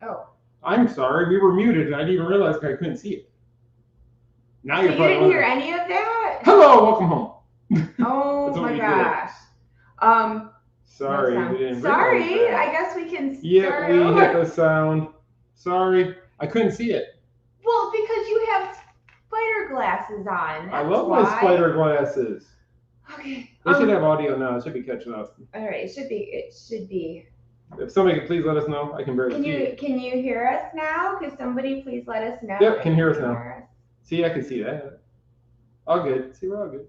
Oh. I'm sorry, we were muted and I didn't even realize I couldn't see it. Now So you're you probably didn't hear wondering, any of that? hello, welcome home. Oh That's what my we gosh. Sorry, No we didn't sound. realize Sorry, that. I guess we can start Yeah, we over. hit the sound. Sorry, I couldn't see it. Well, because you have spider glasses on. I That's love why. my spider glasses. Okay. They should have audio now. It should be catching up. All right, it should be. If somebody could please let us know, I can barely see. Can you hear us now? Could somebody please let us know? Yep, can hear us now. See, I can see that. All good. See, we're all good.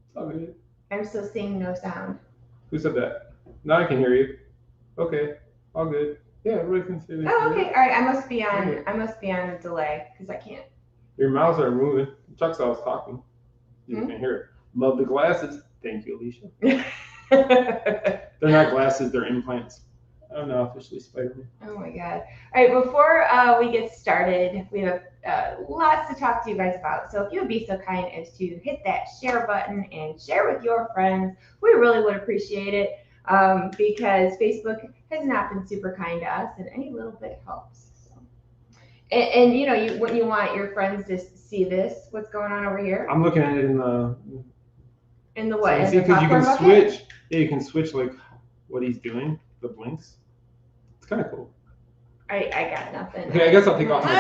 It's all good. I'm still seeing no sound. Who said that? Now I can hear you. Okay, all good. Yeah, everybody can see. Oh, okay. All right. I must be on a delay because I can't. Your mouths are moving. Chuck saw us talking. You can hear it. Love the glasses. Thank you, Alicia. They're not glasses. They're implants. I'm now officially Spider-Man. Oh my God. All right, before we get started, we have lots to talk to you guys about. So if you would be so kind as to hit that share button and share with your friends, we really would appreciate it because Facebook has not been super kind to us, and any little bit helps. So. And you know, when you want your friends to see this, what's going on over here? I'm looking at it in the what? See, because you can switch. Yeah, you can switch like what he's doing, the blinks. It's kind of cool. I got nothing. Okay, I guess I'll take off my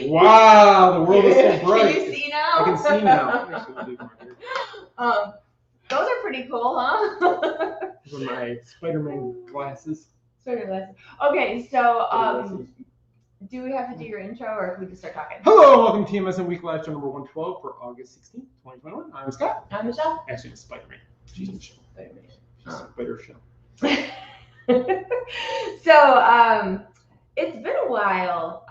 Wow, the world is so bright. Can you see now? I can see now. Those are pretty cool, huh? Those are my Spider-Man glasses. Spider glasses. Okay, so do we have to do your intro or can we just start talking? Hello, welcome to TMSM Week Live Show number 112 for August 16th, 2021. I'm Scott. I'm Michelle. Actually, it's Spider-Man. She's Michelle. Spider-Man. She's Spider Show. So, it's been a while.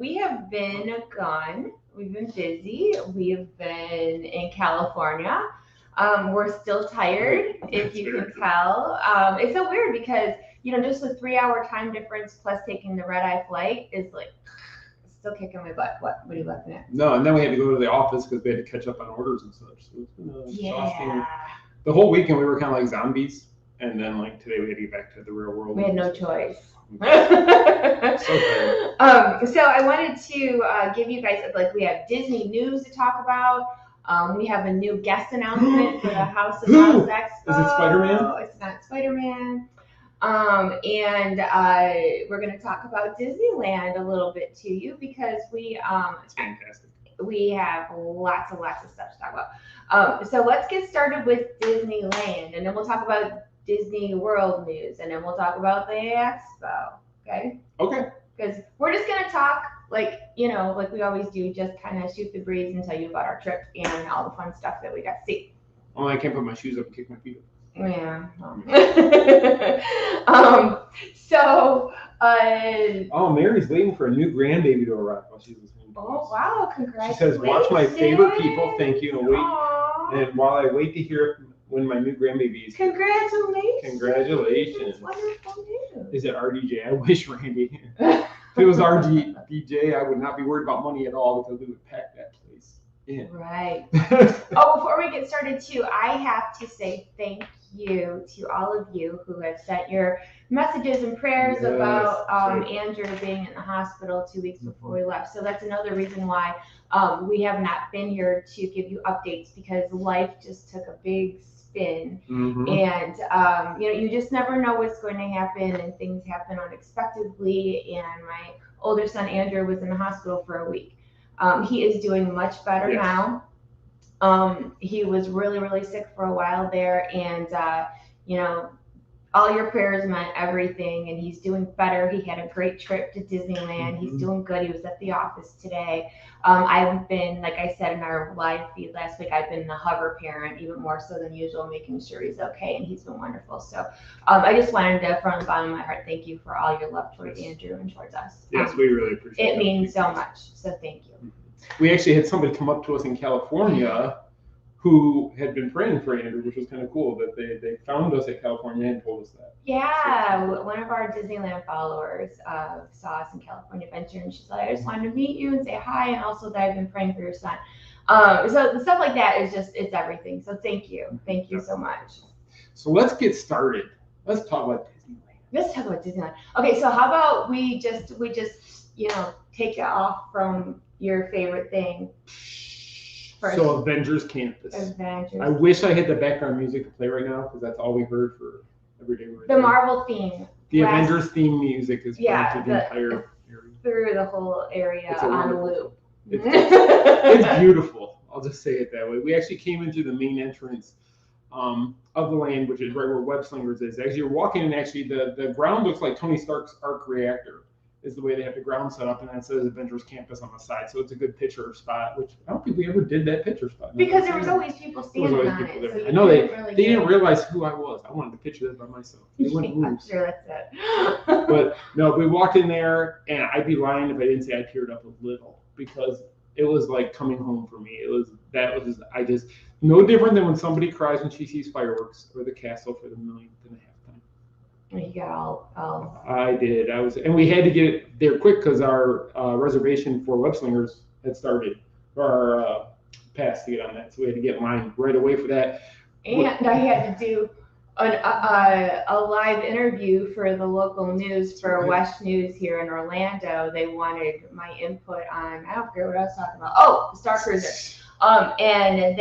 We have been gone. We've been busy. We've been in California. We're still tired, if you can tell. It's so weird because, you know, just the 3-hour time difference plus taking the red-eye flight is like still kicking my butt. What are you laughing at? No, and then we had to go to the office because we had to catch up on orders and such. So it's been exhausting. The whole weekend we were kind of like zombies. And then, like, today we had to get back to the real world. We had no choice. So tired. So I wanted to give you guys, like, we have Disney news to talk about. We have a new guest announcement for the House of Mouse Expo. Is it Spider-Man? It's not Spider-Man. And we're going to talk about Disneyland a little bit to you because it's fantastic. We have lots of stuff to talk about. So let's get started with Disneyland, and then we'll talk about Disney World news, and then we'll talk about the expo. Okay? Okay. Because we're just going to talk, like, you know, like we always do, just kind of shoot the breeze and tell you about our trip and all the fun stuff that we got to see. Only I can't put my shoes up and kick my feet up. Yeah. Mary's waiting for a new grandbaby to arrive while she's listening. Oh, wow. Congratulations. She says, watch my favorite people. Thank you. And while I wait to hear when my new grandbaby is. Congratulations. That's wonderful news. Is it RDJ? I wish, Randy. If it was RDJ, I would not be worried about money at all because we would pack that place in. Right. Before we get started, too, I have to say thank you to all of you who have sent your messages and prayers about Andrew being in the hospital 2 weeks before we left. So that's another reason why we have not been here to give you updates because life just took a big spin. Mm-hmm. And, you know, you just never know what's going to happen and things happen unexpectedly. And my older son, Andrew, was in the hospital for a week. He is doing much better now. He was really, really sick for a while there. And, you know, all your prayers meant everything. And he's doing better. He had a great trip to Disneyland. He's doing good. He was at the office today. I've been, like I said in our live feed last week, I've been the hover parent, even more so than usual, making sure he's okay. And he's been wonderful. So I just wanted to, from the bottom of my heart, thank you for all your love towards Andrew and towards us. Yes, we really appreciate it. It means so much. So thank you. We actually had somebody come up to us in California who had been praying for Andrew, which was kind of cool that they found us at California and told us that. Yeah, one of our Disneyland followers saw us in California Adventure, and she's like, I just wanted to meet you and say hi, and also that I've been praying for your son. So the stuff like that is just, it's everything. So thank you so much. So let's get started. Let's talk about Disneyland. Let's talk about Disneyland. Okay, so how about we just take it off from your favorite thing first. So Avengers Campus. Avengers. I wish I had the background music to play right now because that's all we heard for every day. The Marvel theme. The Avengers theme music is playing through the entire area. Through the whole area on a loop. It's beautiful. I'll just say it that way. We actually came into the main entrance of the land, which is right where Web Slingers is. As you're walking in, actually, the ground looks like Tony Stark's arc reactor is the way they have the ground set up, and that says Avengers Campus on the side. So it's a good picture spot, which I don't think we ever did that picture spot. Because there was always people standing on it. So I know they didn't realize who I was. I wanted to picture that by myself. They wouldn't move. I'm sure that's it. But no, we walked in there, and I'd be lying if I didn't say I teared up a little because it was like coming home for me. I just no different than when somebody cries when she sees fireworks or the castle for the millionth and a half time. You got all. I did. And we had to get it there quick because our reservation for Web Slingers had started, or our pass to get on that. So we had to get mine right away for that. And I had to do a live interview for the local news for West News here in Orlando. They wanted my input on, I don't care what I was talking about. Oh, Star Cruiser. And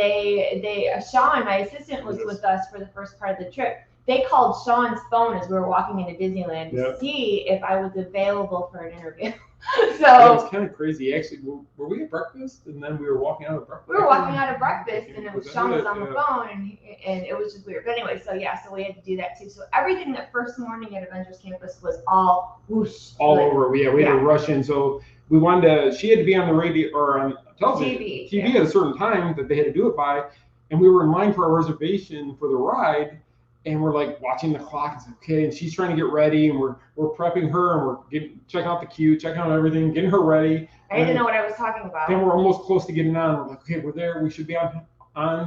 Sean, my assistant, was with us for the first part of the trip. They called Sean's phone as we were walking into Disneyland to see if I was available for an interview. So it was kind of crazy. Actually, were we at breakfast? And then we were walking out of breakfast. We were walking out of breakfast, and Sean was on the phone, and it was just weird. But anyway, so we had to do that too. So everything that first morning at Avengers Campus was all whoosh. All over. We had to rush in. So we wanted to. She had to be on the radio or on television, TV at a certain time that they had to do it by, and we were in line for our reservation for the ride. And we're like watching the clock. It's okay, and she's trying to get ready, and we're prepping her, and we're checking out the queue, checking out everything, getting her ready. I didn't know what I was talking about. Then we're almost close to getting on. We're like, okay, we're there. We should be on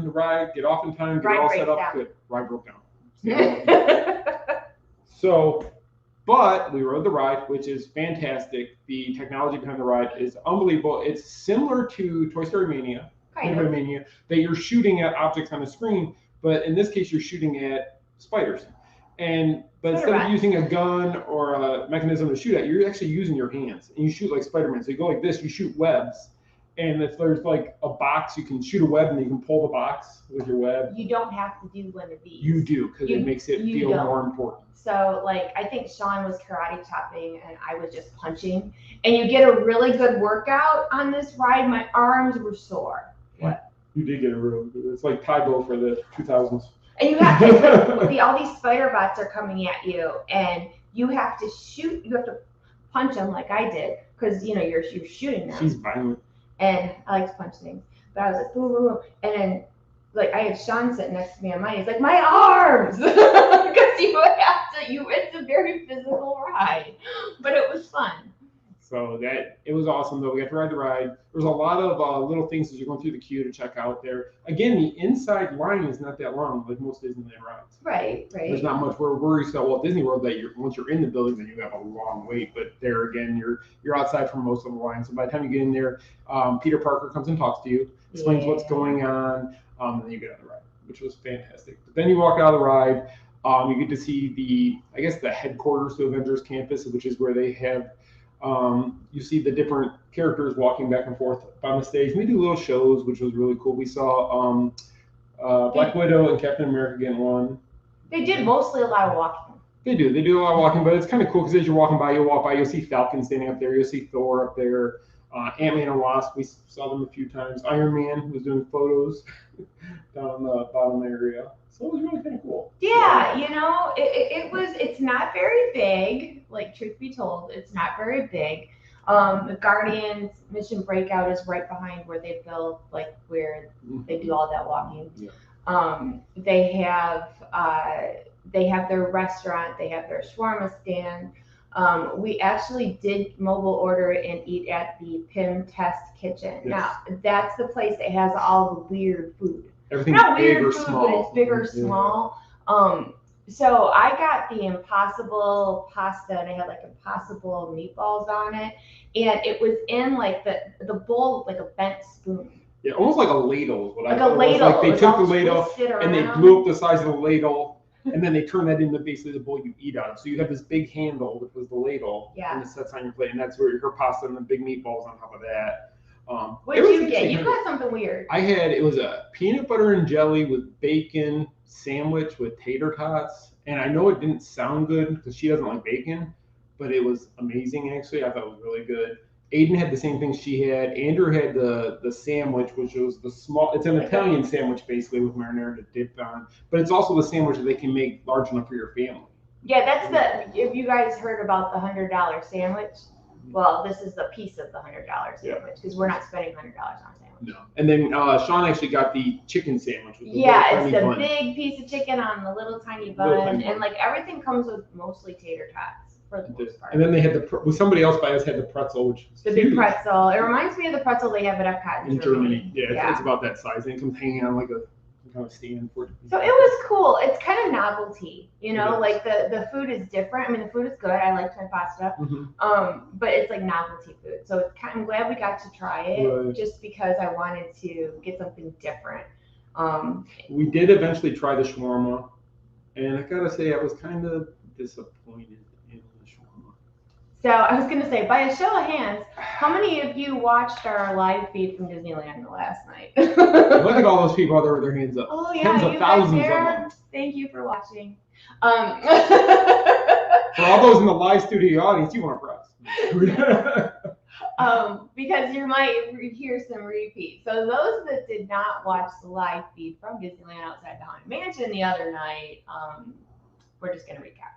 the ride. Get off in time. Get all set up. Good. Ride broke down. So, but we rode the ride, which is fantastic. The technology behind the ride is unbelievable. It's similar to Toy Story Mania, that you're shooting at objects on a screen, but in this case, you're shooting at spiders. But instead of using a gun or a mechanism to shoot at, you're actually using your hands, and you shoot like Spider-Man. So you go like this, you shoot webs, and if there's like a box, you can shoot a web, and you can pull the box with your web. You don't have to do one of these. You do, because it makes it feel more important. So like, I think Sean was karate chopping, and I was just punching, and you get a really good workout on this ride. My arms were sore. What? You did get a real. It's like Taibo for the 2000s. And you have to, all these spider bots are coming at you, and you have to shoot. You have to punch them like I did, because you're shooting them. She's violent. And I like to punch things, but I was like, ooh, ooh, ooh. And then like I had Sean sitting next to me on mine. He's like, my arms, because it's a very physical ride, but it was fun. So it was awesome though. We got to ride the ride. There's a lot of little things as you're going through the queue to check out there. Again, the inside line is not that long, like most Disneyland rides. Right. There's not much. We're used to Walt Disney World that once you're in the building, then you have a long wait. But there again, you're outside for most of the line. So by the time you get in there, Peter Parker comes and talks to you, explains what's going on, and then you get on the ride, which was fantastic. But then you walk out of the ride, you get to see the headquarters to Avengers Campus, which is where they have. You see the different characters walking back and forth on the stage. We do little shows, which was really cool. We saw Black Widow and Captain America getting one. They did mostly a lot of walking. They do a lot of walking, but it's kind of cool because as you're walking by, you'll see Falcon standing up there, you'll see Thor up there, Ant-Man and Wasp, we saw them a few times. Iron Man was doing photos down in the bottom area. So it was really kind of cool. Yeah, it's not very big, like truth be told, it's not very big. The Guardians Mission Breakout is right behind where they built, like where they do all that walking. Yeah. They have their restaurant, they have their shawarma stand. We actually did mobile order and eat at the Pim Test Kitchen. Yes. Now, that's the place that has all the weird food. Everything's not big weird or food, small. But it's big or small. So I got the Impossible pasta, and it had like Impossible meatballs on it, and it was in like the bowl, like a bent spoon. Yeah, almost like a ladle is what I thought. Like they took the ladle and they blew up the size of the ladle and then they turn that into basically the bowl you eat out of. So you have this big handle, which was the ladle, and it sets on your plate, and that's where your pasta and the big meatballs on top of that. What did you get? You got something weird. It was a peanut butter and jelly with bacon sandwich with tater tots, and I know it didn't sound good because she doesn't like bacon, but it was amazing actually. I thought it was really good. Aiden had the same thing she had. Andrew had the sandwich, which was the small. It's an Italian sandwich basically with marinara to dip on, but it's also the sandwich that they can make large enough for your family. Yeah, that's if you guys heard about the $100 sandwich, well, this is the piece of the $100 sandwich because we're not spending $100 on a sandwich. No. And then Sean actually got the chicken sandwich. With it's the big piece of chicken on the little tiny bun, and like everything comes with mostly tater tots for the most part. And then they had somebody else by us had the pretzel, which is the big pretzel. It reminds me of the pretzel they have at Epcot in Germany. Yeah, it's about that size, and it comes hanging on like a kind of stand for it. So it was cool. It's kind of novelty, like the food is different. I mean, the food is good. I liked my pasta, but it's like novelty food. So it's I'm glad we got to try it, just because I wanted to get something different. We did eventually try the shawarma, and I gotta say I was kind of disappointed in the shawarma. So I was gonna say, by a show of hands, how many of you watched our live feed from Disneyland last night? Look at all those people out there with their hands up. Oh yeah, tens of thousands of them. Thank you for watching. For all those in the live studio audience, you want to press. Because you might hear some repeats. So those that did not watch the live feed from Disneyland Outside the Haunted Mansion the other night, we're just gonna recap.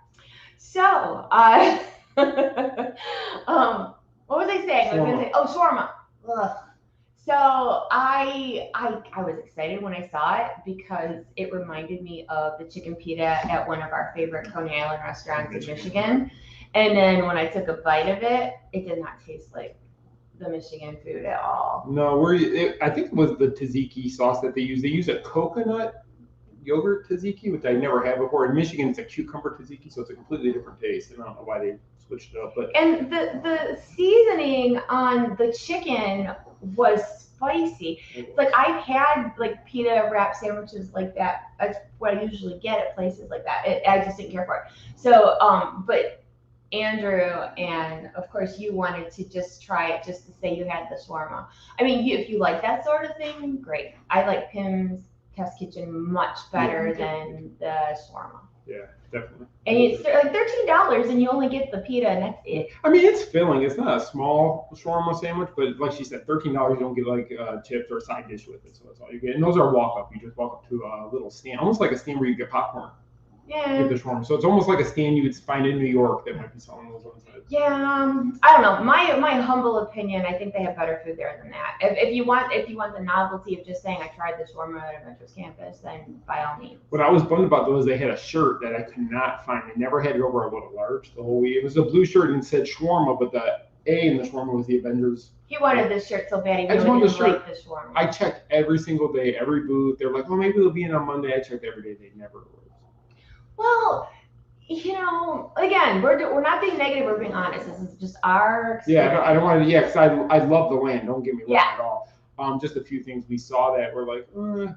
So, what was I saying? I was gonna say, shawarma. Ugh. So I was excited when I saw it because it reminded me of the chicken pita at one of our favorite Coney Island restaurants in Michigan. And then when I took a bite of it, it did not taste like the Michigan food at all. No, I think it was the tzatziki sauce that they use. They use a coconut yogurt tzatziki, which I never had before. In Michigan, it's a cucumber tzatziki, so it's a completely different taste. And I don't know why they switched it up. And the seasoning on the chicken was spicy. Like I've had like pita wrap sandwiches like that. That's what I usually get at places like that. I just didn't care for it. So, but Andrew and of course you wanted to just try it just to say you had the shawarma. I mean, if you like that sort of thing, great. I like Pim's Test Kitchen much better than the shawarma. Yeah, definitely. And it's like $13 and you only get the pita and that's it. I mean, it's filling. It's not a small shawarma sandwich, but like she said, $13 you don't get like chips or a side dish with it, so that's all you get. And those are walk up. You just walk up to a little stand, almost like a stand where you get popcorn. Yeah. With the shawarma. So it's almost like a stand you would find in New York that might be selling those ones. Yeah, I don't know. My humble opinion, I think they have better food there than that. If you want the novelty of just saying I tried the shawarma at Adventures Campus, then by all means. What I was bummed about though is they had a shirt that I could not find. They never had it over a little large the whole week. It was a blue shirt and it said shawarma, but the A in the shawarma was the Avengers. He wanted this shirt so bad he really didn't like the shawarma. I checked every single day, every booth. They're like, oh, maybe they'll be in on Monday. I checked every day. They never were. Well, again, we're not being negative, we're being honest. This is just our experience. Yeah, I don't want to, because I love the land, don't get me wrong at all. Just a few things we saw that were like,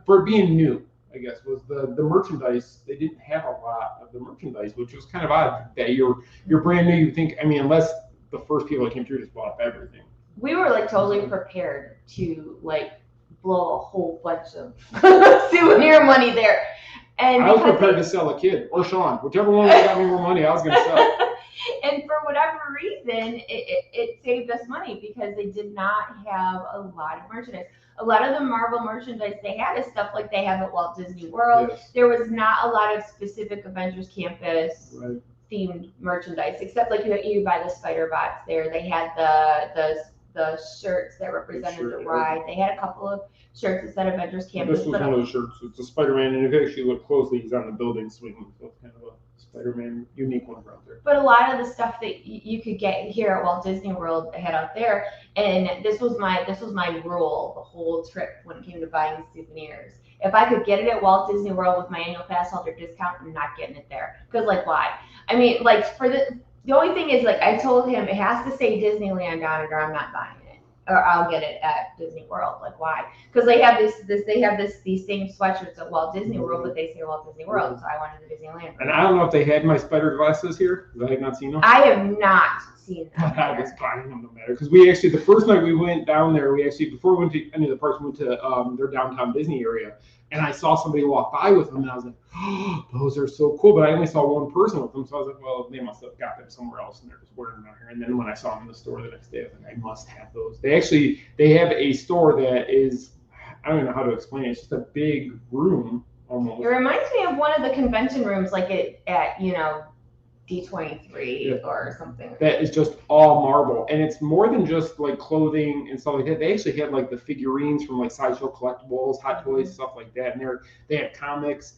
for being new, I guess, was the merchandise. They didn't have a lot of the merchandise, which was kind of odd that you're brand new. You think, I mean, unless the first people that came through just bought up everything. We were like totally prepared to like blow a whole bunch of souvenir money there. And I was prepared to sell a kid or Sean, whichever one got me more money, I was going to sell. And for whatever reason, it saved us money because they did not have a lot of merchandise. A lot of the Marvel merchandise they had is stuff like they have at Walt Disney World. Yes. There was not a lot of specific Avengers Campus themed merchandise, except like you buy the spider bots there. They had the shirts that represented the ride. They had a couple of shirts that said Avengers Campus. This was one of the shirts. It's a Spider-Man, and if you actually look closely, he's on the building swinging. So it's kind of a Spider-Man unique one out there. But a lot of the stuff that you could get here at Walt Disney World, they had out there. And this was my rule the whole trip when it came to buying souvenirs. If I could get it at Walt Disney World with my annual pass holder discount, I'm not getting it there. Because like why? I mean, like the only thing is like I told him it has to say Disneyland on it or I'm not buying it. or I'll get it at Disney World. Like, why? Because they have these same sweatshirts at Walt Disney World, but they say Walt Disney World, so I wanted the Disneyland. And I don't know if they had my spider glasses here, because I have not seen them. I have not seen them. I was buying them no matter, because we actually, the first night we went down there, before we went to any of the parks, we went to their downtown Disney area, and I saw somebody walk by with them, and I was like, oh, those are so cool, but I only saw one person with them, so I was like, well, they must have got them somewhere else, and they're just wearing them out here. And then when I saw them in the store the next day, I was like, I must have those. They have a store that is, I don't even know how to explain it, it's just a big room, almost. It reminds me of one of the convention rooms, like at D23 or something. That is just all marble, and it's more than just like clothing and stuff like that. They actually had like the figurines from like Sideshow Collectibles, Hot Toys, stuff like that. And they had comics.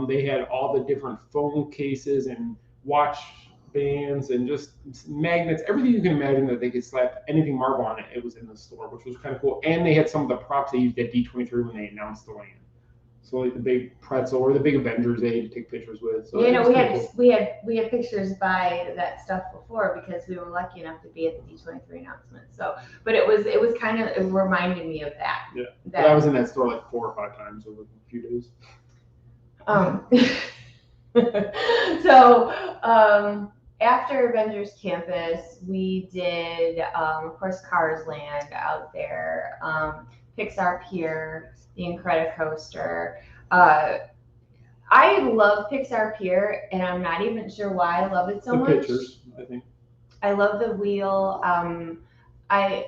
They had all the different phone cases and watch bands and just magnets, everything you can imagine that they could slap anything marble on it. It was in the store, which was kind of cool. And they had some of the props they used at D23 when they announced the land. So like the big pretzel or the big Avengers they had to take pictures with. So we had pictures by that stuff before because we were lucky enough to be at the D23 announcement. So, but it reminded me of that. Yeah, but I was in that store like 4 or 5 times over a few days. So after Avengers Campus, we did of course Cars Land out there, Pixar Pier, the Incredicoaster. I love Pixar Pier, and I'm not even sure why I love it so much. The pictures, I think. I love the wheel.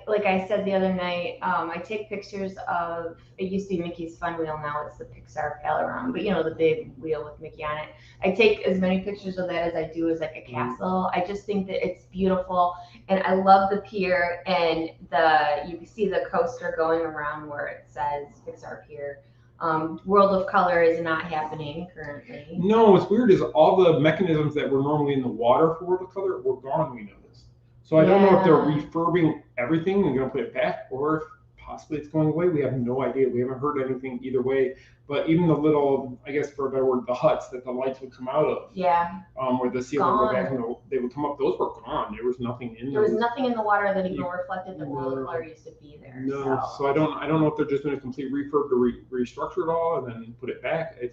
Like I said the other night, I take pictures of, it used to be Mickey's Fun Wheel, now it's the Pixar Palaron, but the big wheel with Mickey on it. I take as many pictures of that as I do as like a castle. I just think that it's beautiful, and I love the pier, and you can see the coaster going around where it says Pixar Pier. World of Color is not happening currently. No, what's weird is all the mechanisms that were normally in the water for World of Color were gone, we noticed. So I don't know if they're refurbing everything and going to put it back, or if possibly it's going away. We have no idea. We haven't heard anything either way. But even the little, I guess for a better word, the huts that the lights would come out of. Yeah. Where the ceiling would go back and they would come up, those were gone. There was nothing in there. There was nothing in the water that even reflected the World of Color used to be there. No. So I don't know if they're just doing a complete refurb to restructure it all and then put it back. I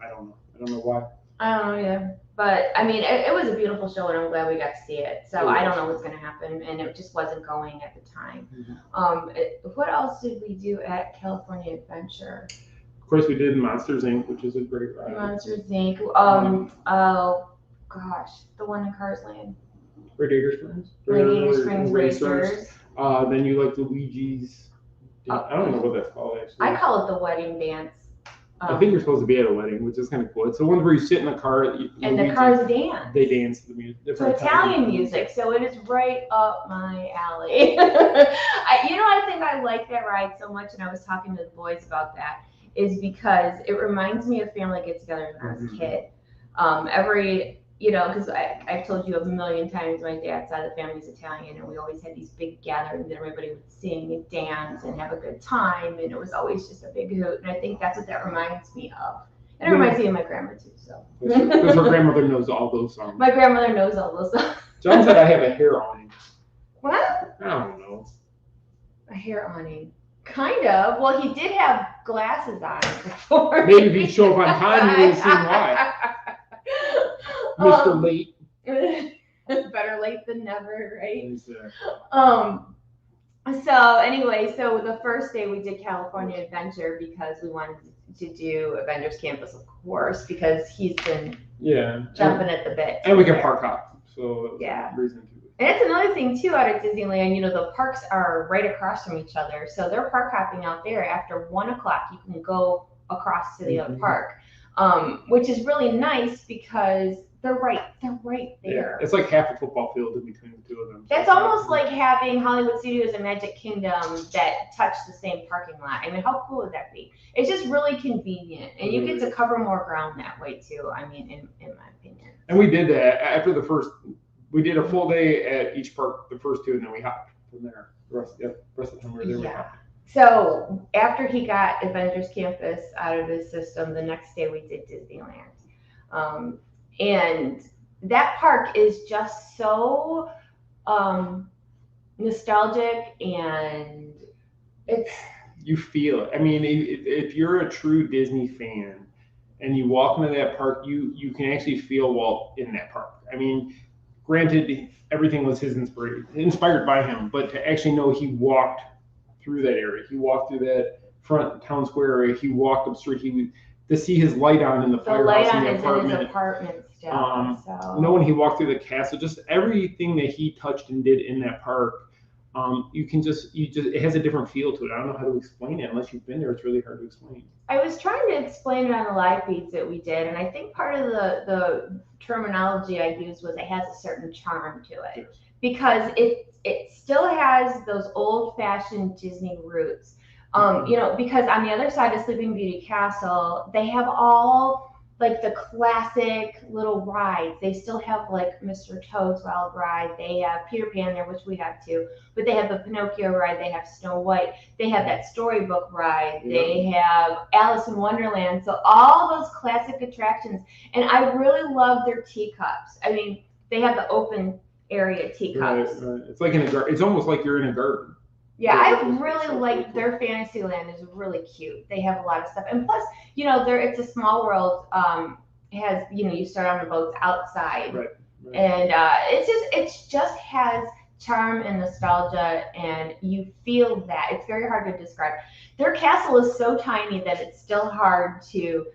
don't know. I don't know why. I don't know, yeah. But I mean, it was a beautiful show, and I'm glad we got to see it. So I don't know what's going to happen, and it just wasn't going at the time. Mm-hmm. What else did we do at California Adventure? Of course, we did Monsters Inc., which is a great ride. Monsters Inc. Oh gosh, the one in Cars Land. Radiator Springs. Radiator Springs Racers. Then you like Luigi's. I don't know what that's called actually. I call it the wedding dance. I think you're supposed to be at a wedding, which is kind of cool. It's the one where you sit in the car and the cars dance. They dance to the music. So Italian music, so it is right up my alley. I think I like that ride so much, and I was talking to the boys about that, is because it reminds me of family get-togethers when I was a kid. Because I've told you a million times, my dad's side of the family's Italian, and we always had these big gatherings that everybody would sing and dance and have a good time, and it was always just a big hoot. And I think that's what that reminds me of. And it reminds me of my grandma too. So because her grandmother knows all those songs. My grandmother knows all those songs. John said I have a hair awning. What? I don't know. A hair awning. Kind of. Well, he did have glasses on before. Maybe if he'd show up on time, you would have seen why. Mr. Late. Better late than never, right? Exactly. So anyway, so the first day we did California Adventure because we wanted to do Avengers Campus, of course, because he's been jumping at the bit. And we can park hop. So reason to. And that's another thing too out at Disneyland. The parks are right across from each other, so they're park hopping out there. After 1 o'clock, you can go across to the other park, which is really nice because they're right there. Yeah, it's like half a football field in between the two of them. That's almost like having Hollywood Studios and Magic Kingdom that touch the same parking lot. I mean, how cool would that be? It's just really convenient, and you get to cover more ground that way too. I mean, in my opinion. And we did that after the first. We did a full day at each park, the first 2, and then we hopped from there. The rest of the time we were there. Yeah. So after he got Avengers Campus out of his system, the next day we did Disneyland. And that park is just so nostalgic, and it's. You feel it. I mean, if you're a true Disney fan and you walk into that park, you can actually feel Walt in that park. I mean, granted, everything was inspired by him, but to actually know he walked through that area, he walked through that front town square area, he walked up the street, to see his light on in the firehouse in the apartment. In his apartment still. Knowing he walked through the castle, just everything that he touched and did in that park. You just it has a different feel to it. I don't know how to explain it unless you've been there. It's really hard to explain. I was trying to explain it on the live feeds that we did, and I think part of the terminology I used was it has a certain charm to it, because it still has those old-fashioned Disney roots. Because on the other side of Sleeping Beauty Castle, they have all like the classic little rides. They still have like Mr. Toad's Wild Ride. They have Peter Pan there, which we have too. But they have the Pinocchio ride. They have Snow White. They have that Storybook ride. They have Alice in Wonderland. So all those classic attractions. And I really love their teacups. I mean, they have the open area teacups. Right. It's like in a garden. It's almost like you're in a garden. Yeah, I really like their Fantasyland is really cute. They have a lot of stuff, and plus, it's a small world. It has, you start on the boats outside, right. And it just has charm and nostalgia, and you feel that. It's very hard to describe. Their castle is so tiny that it's still hard to.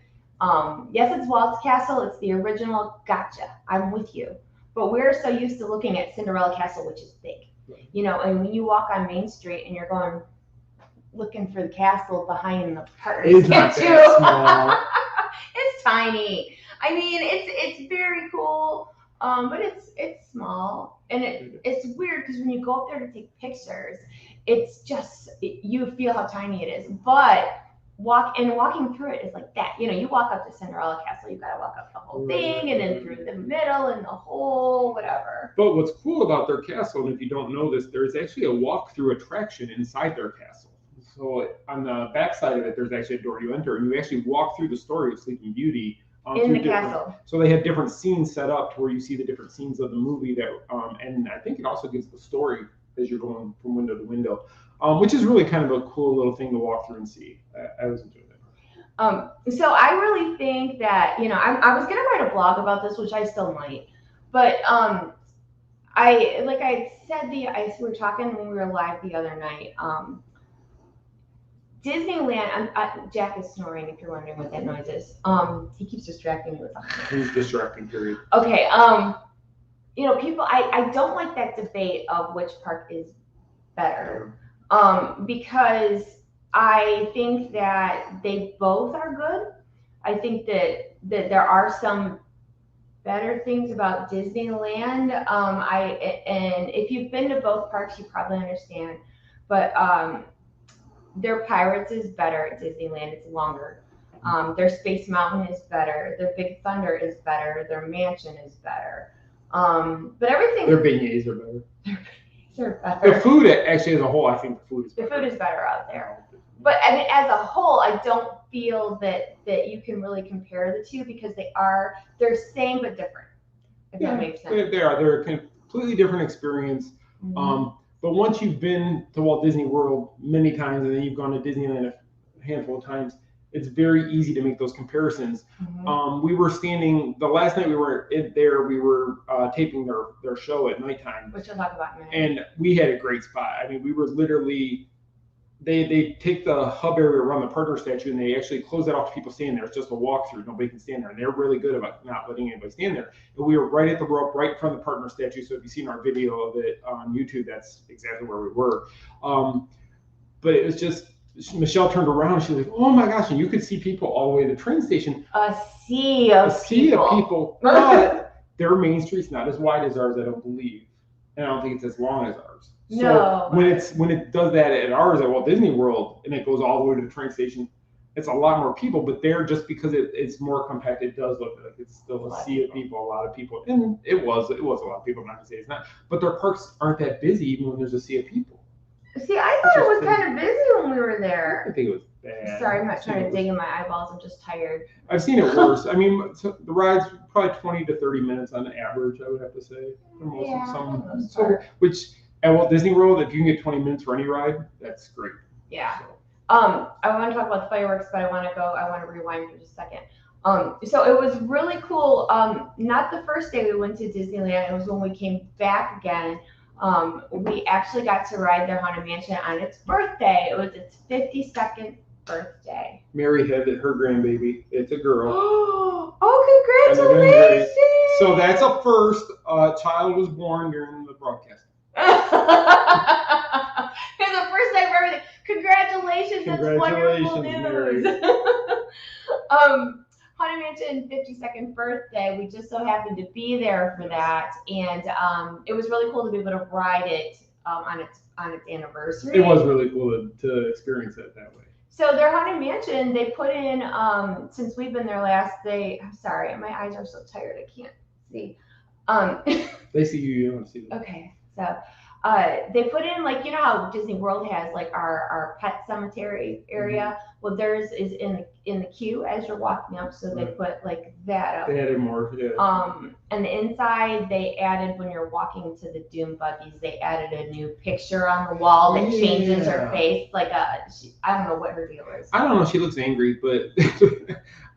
Yes, it's Walt's castle. It's the original. Gotcha. I'm with you. But we're so used to looking at Cinderella Castle, which is big. And when you walk on Main Street and you're going looking for the castle behind the partner statue, small. It's tiny. I mean, it's very cool, but it's small, and it's weird because when you go up there to take pictures, it's just you feel how tiny it is. But walking through it is like that. You walk up to Cinderella Castle, you gotta walk up the whole thing, and then through the middle and the whole whatever. But what's cool about their castle, and if you don't know this, there's actually a walk-through attraction inside their castle. So on the back side of it, there's actually a door you enter, and you actually walk through the story of Sleeping Beauty. In the castle. So they have different scenes set up to where you see the different scenes of the movie that, and I think it also gives the story as you're going from window to window. Which is really kind of a cool little thing to walk through and see. I was enjoying it. So I really think that, I was going to write a blog about this, which I still might. But we were talking when we were live the other night. Disneyland, Jack is snoring if you're wondering what that noise is. He keeps distracting me with something. He's distracting, period. Okay. People, I don't like that debate of which park is better. Because I think that they both are good. I think that there are some better things about Disneyland. And if you've been to both parks, you probably understand. But their Pirates is better at Disneyland. It's longer. Their Space Mountain is better. Their Big Thunder is better. Their Mansion is better. But everything. Their beignets are better. Better. The food, actually, as a whole, I think the food is better. The food is better out there. But I mean, as a whole, I don't feel that you can really compare the two because they're same but different. If that makes sense. They're a completely different experience. Mm-hmm. But once you've been to Walt Disney World many times and then you've gone to Disneyland a handful of times, it's very easy to make those comparisons. Mm-hmm. We were standing the last night we were there. We were taping their show at nighttime, which I'll talk about in a minute. And we had a great spot. I mean, we were literally they take the hub area around the partner statue and they actually close that off to people standing there. It's just a walkthrough. Nobody can stand there, and they're really good about not letting anybody stand there. And we were right at the rope, right in front of the partner statue. So if you've seen our video of it on YouTube, that's exactly where we were. But it was just. Michelle turned around. She was like, "Oh my gosh!" And you could see people all the way to the train station. A sea of people. But their Main Street's not as wide as ours, I don't believe, and I don't think it's as long as ours. So when it does that at ours at Walt Disney World and it goes all the way to the train station, it's a lot more people. But there, just because it's more compact, it does look like it's still a sea of people, a lot of people, and it was a lot of people. I'm not gonna say it's not, but their parks aren't that busy even when there's a sea of people. See, I thought it was kind of busy when we were there. I think it was bad. Sorry, I'm not trying to dig in my eyeballs. I'm just tired. I've seen it worse. I mean, the ride's probably 20 to 30 minutes on average, I would have to say. Which At Walt Disney World, if you can get 20 minutes for any ride, that's great. Yeah. So. I want to talk about the fireworks, but I want to rewind for just a second. So it was really cool. Not the first day we went to Disneyland. It was when we came back again. We actually got to ride their Haunted Mansion on its birthday. It was its 52nd birthday. Mary had her grandbaby. It's a girl. Oh, congratulations! So that's a first. Child was born during the broadcast. It's the first time for everything. Congratulations! That's wonderful news. Haunted Mansion 52nd birthday. We just so happened to be there for that, and it was really cool to be able to ride it on its anniversary. It was really cool to experience it that way. So their Haunted Mansion, they put in since we've been there last. I'm sorry, my eyes are so tired I can't see. They see you. You don't see them. Okay, so. They put in, like, you know how Disney World has like our pet cemetery area. Well, theirs is in the queue as you're walking up, so they put like that up. They added more, yeah. And the inside they added, when you're walking to the Doom buggies, they added a new picture on the wall that changes her face. Like I don't know what her deal is. I don't know. She looks angry, but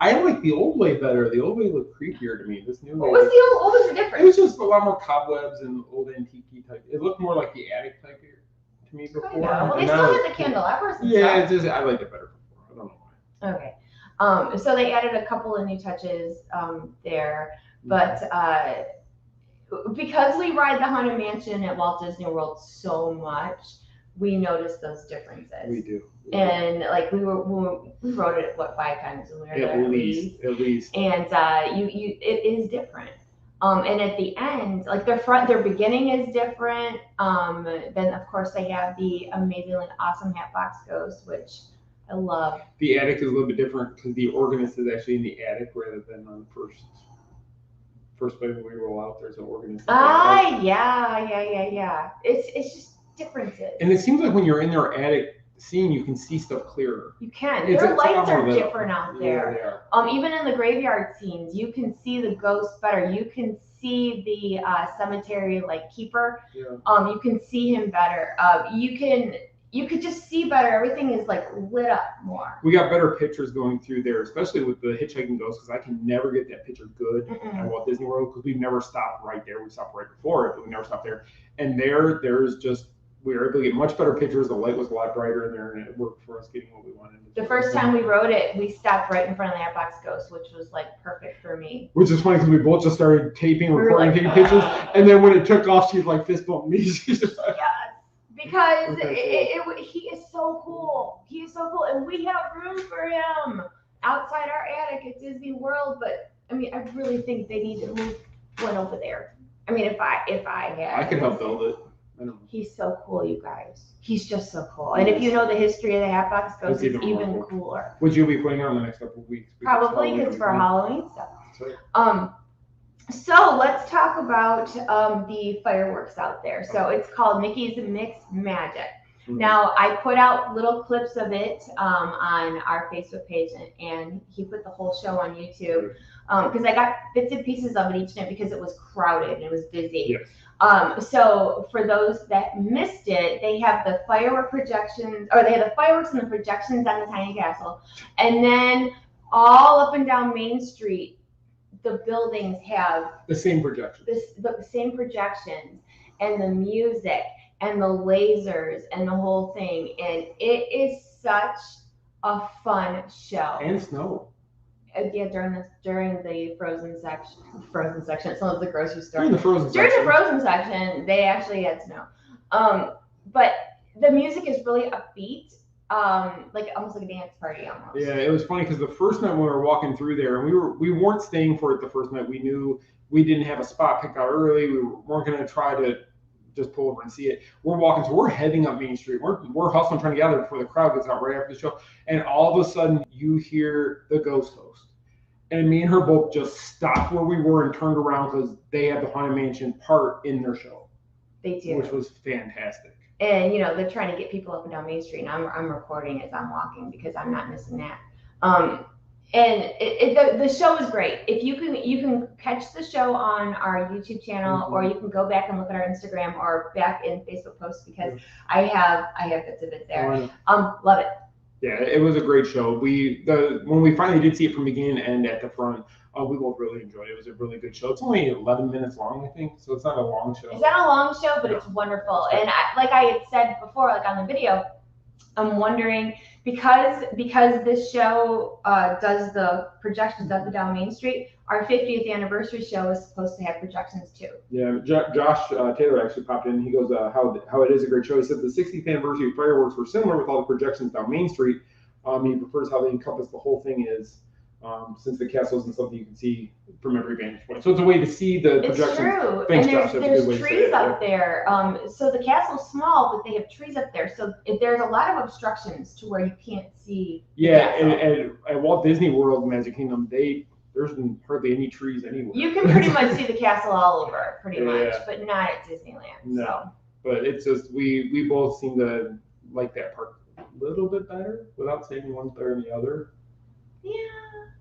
I like the old way better. The old way looked creepier to me. This new way. What was the difference? It was just a lot more cobwebs and old antique type. It looked more like the attic type here to me before. Well, they still had the candelabras and stuff. It's just, I liked it better before. I don't know why. Okay. So they added a couple of new touches there, but because we ride the Haunted Mansion at Walt Disney World so much, we noticed those differences. We do. And like we rode it 5 times when we were there at least. And it is different. And at the end, like their beginning is different. Then of course they have the amazingly awesome Hatbox Ghost, which I love. The attic is a little bit different because the organist is actually in the attic rather than on the first way when we roll out. There's an organist. Yeah. It's just differences. And it seems like when you're in their attic scene, you can see stuff clearer. You can. Their lights are different out there. Yeah, they are. Even in the graveyard scenes, you can see the ghosts better. You can see the cemetery keeper. Yeah. You can see him better. You could just see better. Everything is lit up more. We got better pictures going through there, especially with the hitchhiking ghost, because I can never get that picture good at Walt Disney World because we've never stopped right there. We stopped right before it, but we never stopped there. And there's just. We were able to get much better pictures. The light was a lot brighter in there, and it worked for us getting what we wanted. The first time we rode it, we stopped right in front of the Hatbox Ghost, which was perfect for me. Which is funny because we both just started taping, recording, taking pictures, and then when it took off, she's fist bumped me. She's just yes, because he is so cool. He is so cool, and we have room for him outside our attic at Disney World. But I really think they need to move one over there. If I had, I could help build it. He's so cool, you guys. He's just so cool. And if you know the history of the Hatbox Ghost, it's even cooler. Which you'll be putting on the next couple of weeks. Probably because for Halloween stuff. So let's talk about the fireworks out there. So it's called Mickey's Mixed Magic. Mm-hmm. Now, I put out little clips of it on our Facebook page, and he put the whole show on YouTube because I got bits and pieces of it each night because it was crowded and it was busy. Yes. So for those that missed it, they have the fireworks and the projections on the Tiny Castle. And then all up and down Main Street, the buildings have the same projections. The same projections and the music and the lasers and the whole thing. And it is such a fun show. And snow. Yeah, during the frozen section, some of the grocery store. During the frozen section, they actually had snow. But the music is really upbeat, almost like a dance party almost. Yeah, it was funny because the first night when we were walking through there, and we weren't staying for it the first night. We knew we didn't have a spot picked out early. We weren't going to try to just pull over and see it. We're walking, so we're heading up Main Street. We're hustling, trying to gather before the crowd gets out right after the show. And all of a sudden, you hear the ghost host. And me and her both just stopped where we were and turned around because they had the Haunted Mansion part in their show. They do. Which was fantastic. And, they're trying to get people up and down Main Street, and I'm recording as I'm walking because I'm not missing that. And the show is great. If you can catch the show on our YouTube channel, or you can go back and look at our Instagram or back in Facebook posts, because I have bits of it there. Love it. Yeah, it was a great show. When we finally did see it from beginning to end at the front, we both really enjoyed it. It was a really good show. It's only 11 minutes long, I think, so it's not a long show. It's not a long show, but it's wonderful. And like I had said before, like on the video, I'm wondering, because this show does the projections up and down Main Street, our 50th anniversary show is supposed to have projections too. Yeah, Josh Taylor actually popped in. He goes, how it is a great show. He said the 60th anniversary fireworks were similar with all the projections down Main Street. He prefers how they encompass the whole thing is, since the castle isn't something you can see from every vantage point. So it's a way to see the projections. It's true. Thanks, and Josh. there's trees up there. So the castle's small, but they have trees up there. So there's a lot of obstructions to where you can't see. Yeah, and at Walt Disney World, Magic Kingdom, there's hardly any trees anywhere. You can pretty much see the castle all over, pretty much, but not at Disneyland. No, so. But it's just we both seem to like that park a little bit better, without saying one better than the other. Yeah,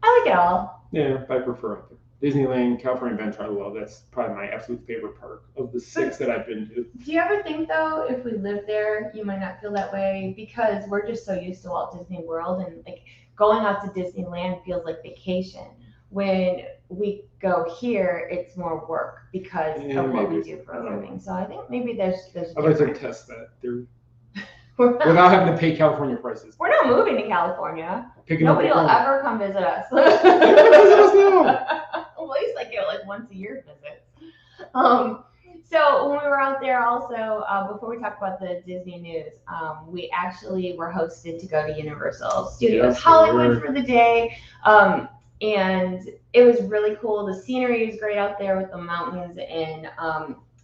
I like it all. Yeah, I prefer it. Disneyland, California Adventure, I love. That's probably my absolute favorite park of the 6 that I've been to. Do you ever think, though, if we lived there, you might not feel that way? Because we're just so used to Walt Disney World, and like going out to Disneyland feels like vacation. When we go here, it's more work because of what we do for a living. So I think maybe there's I'd like to test that theory. Without having to pay California prices. We're not moving to California. Nobody will ever come visit us. Well, at least I get like once a year visits. So when we were out there also, before we talk about the Disney news, we actually were hosted to go to Universal Studios Hollywood for the day. And it was really cool. The scenery is great out there with the mountains, and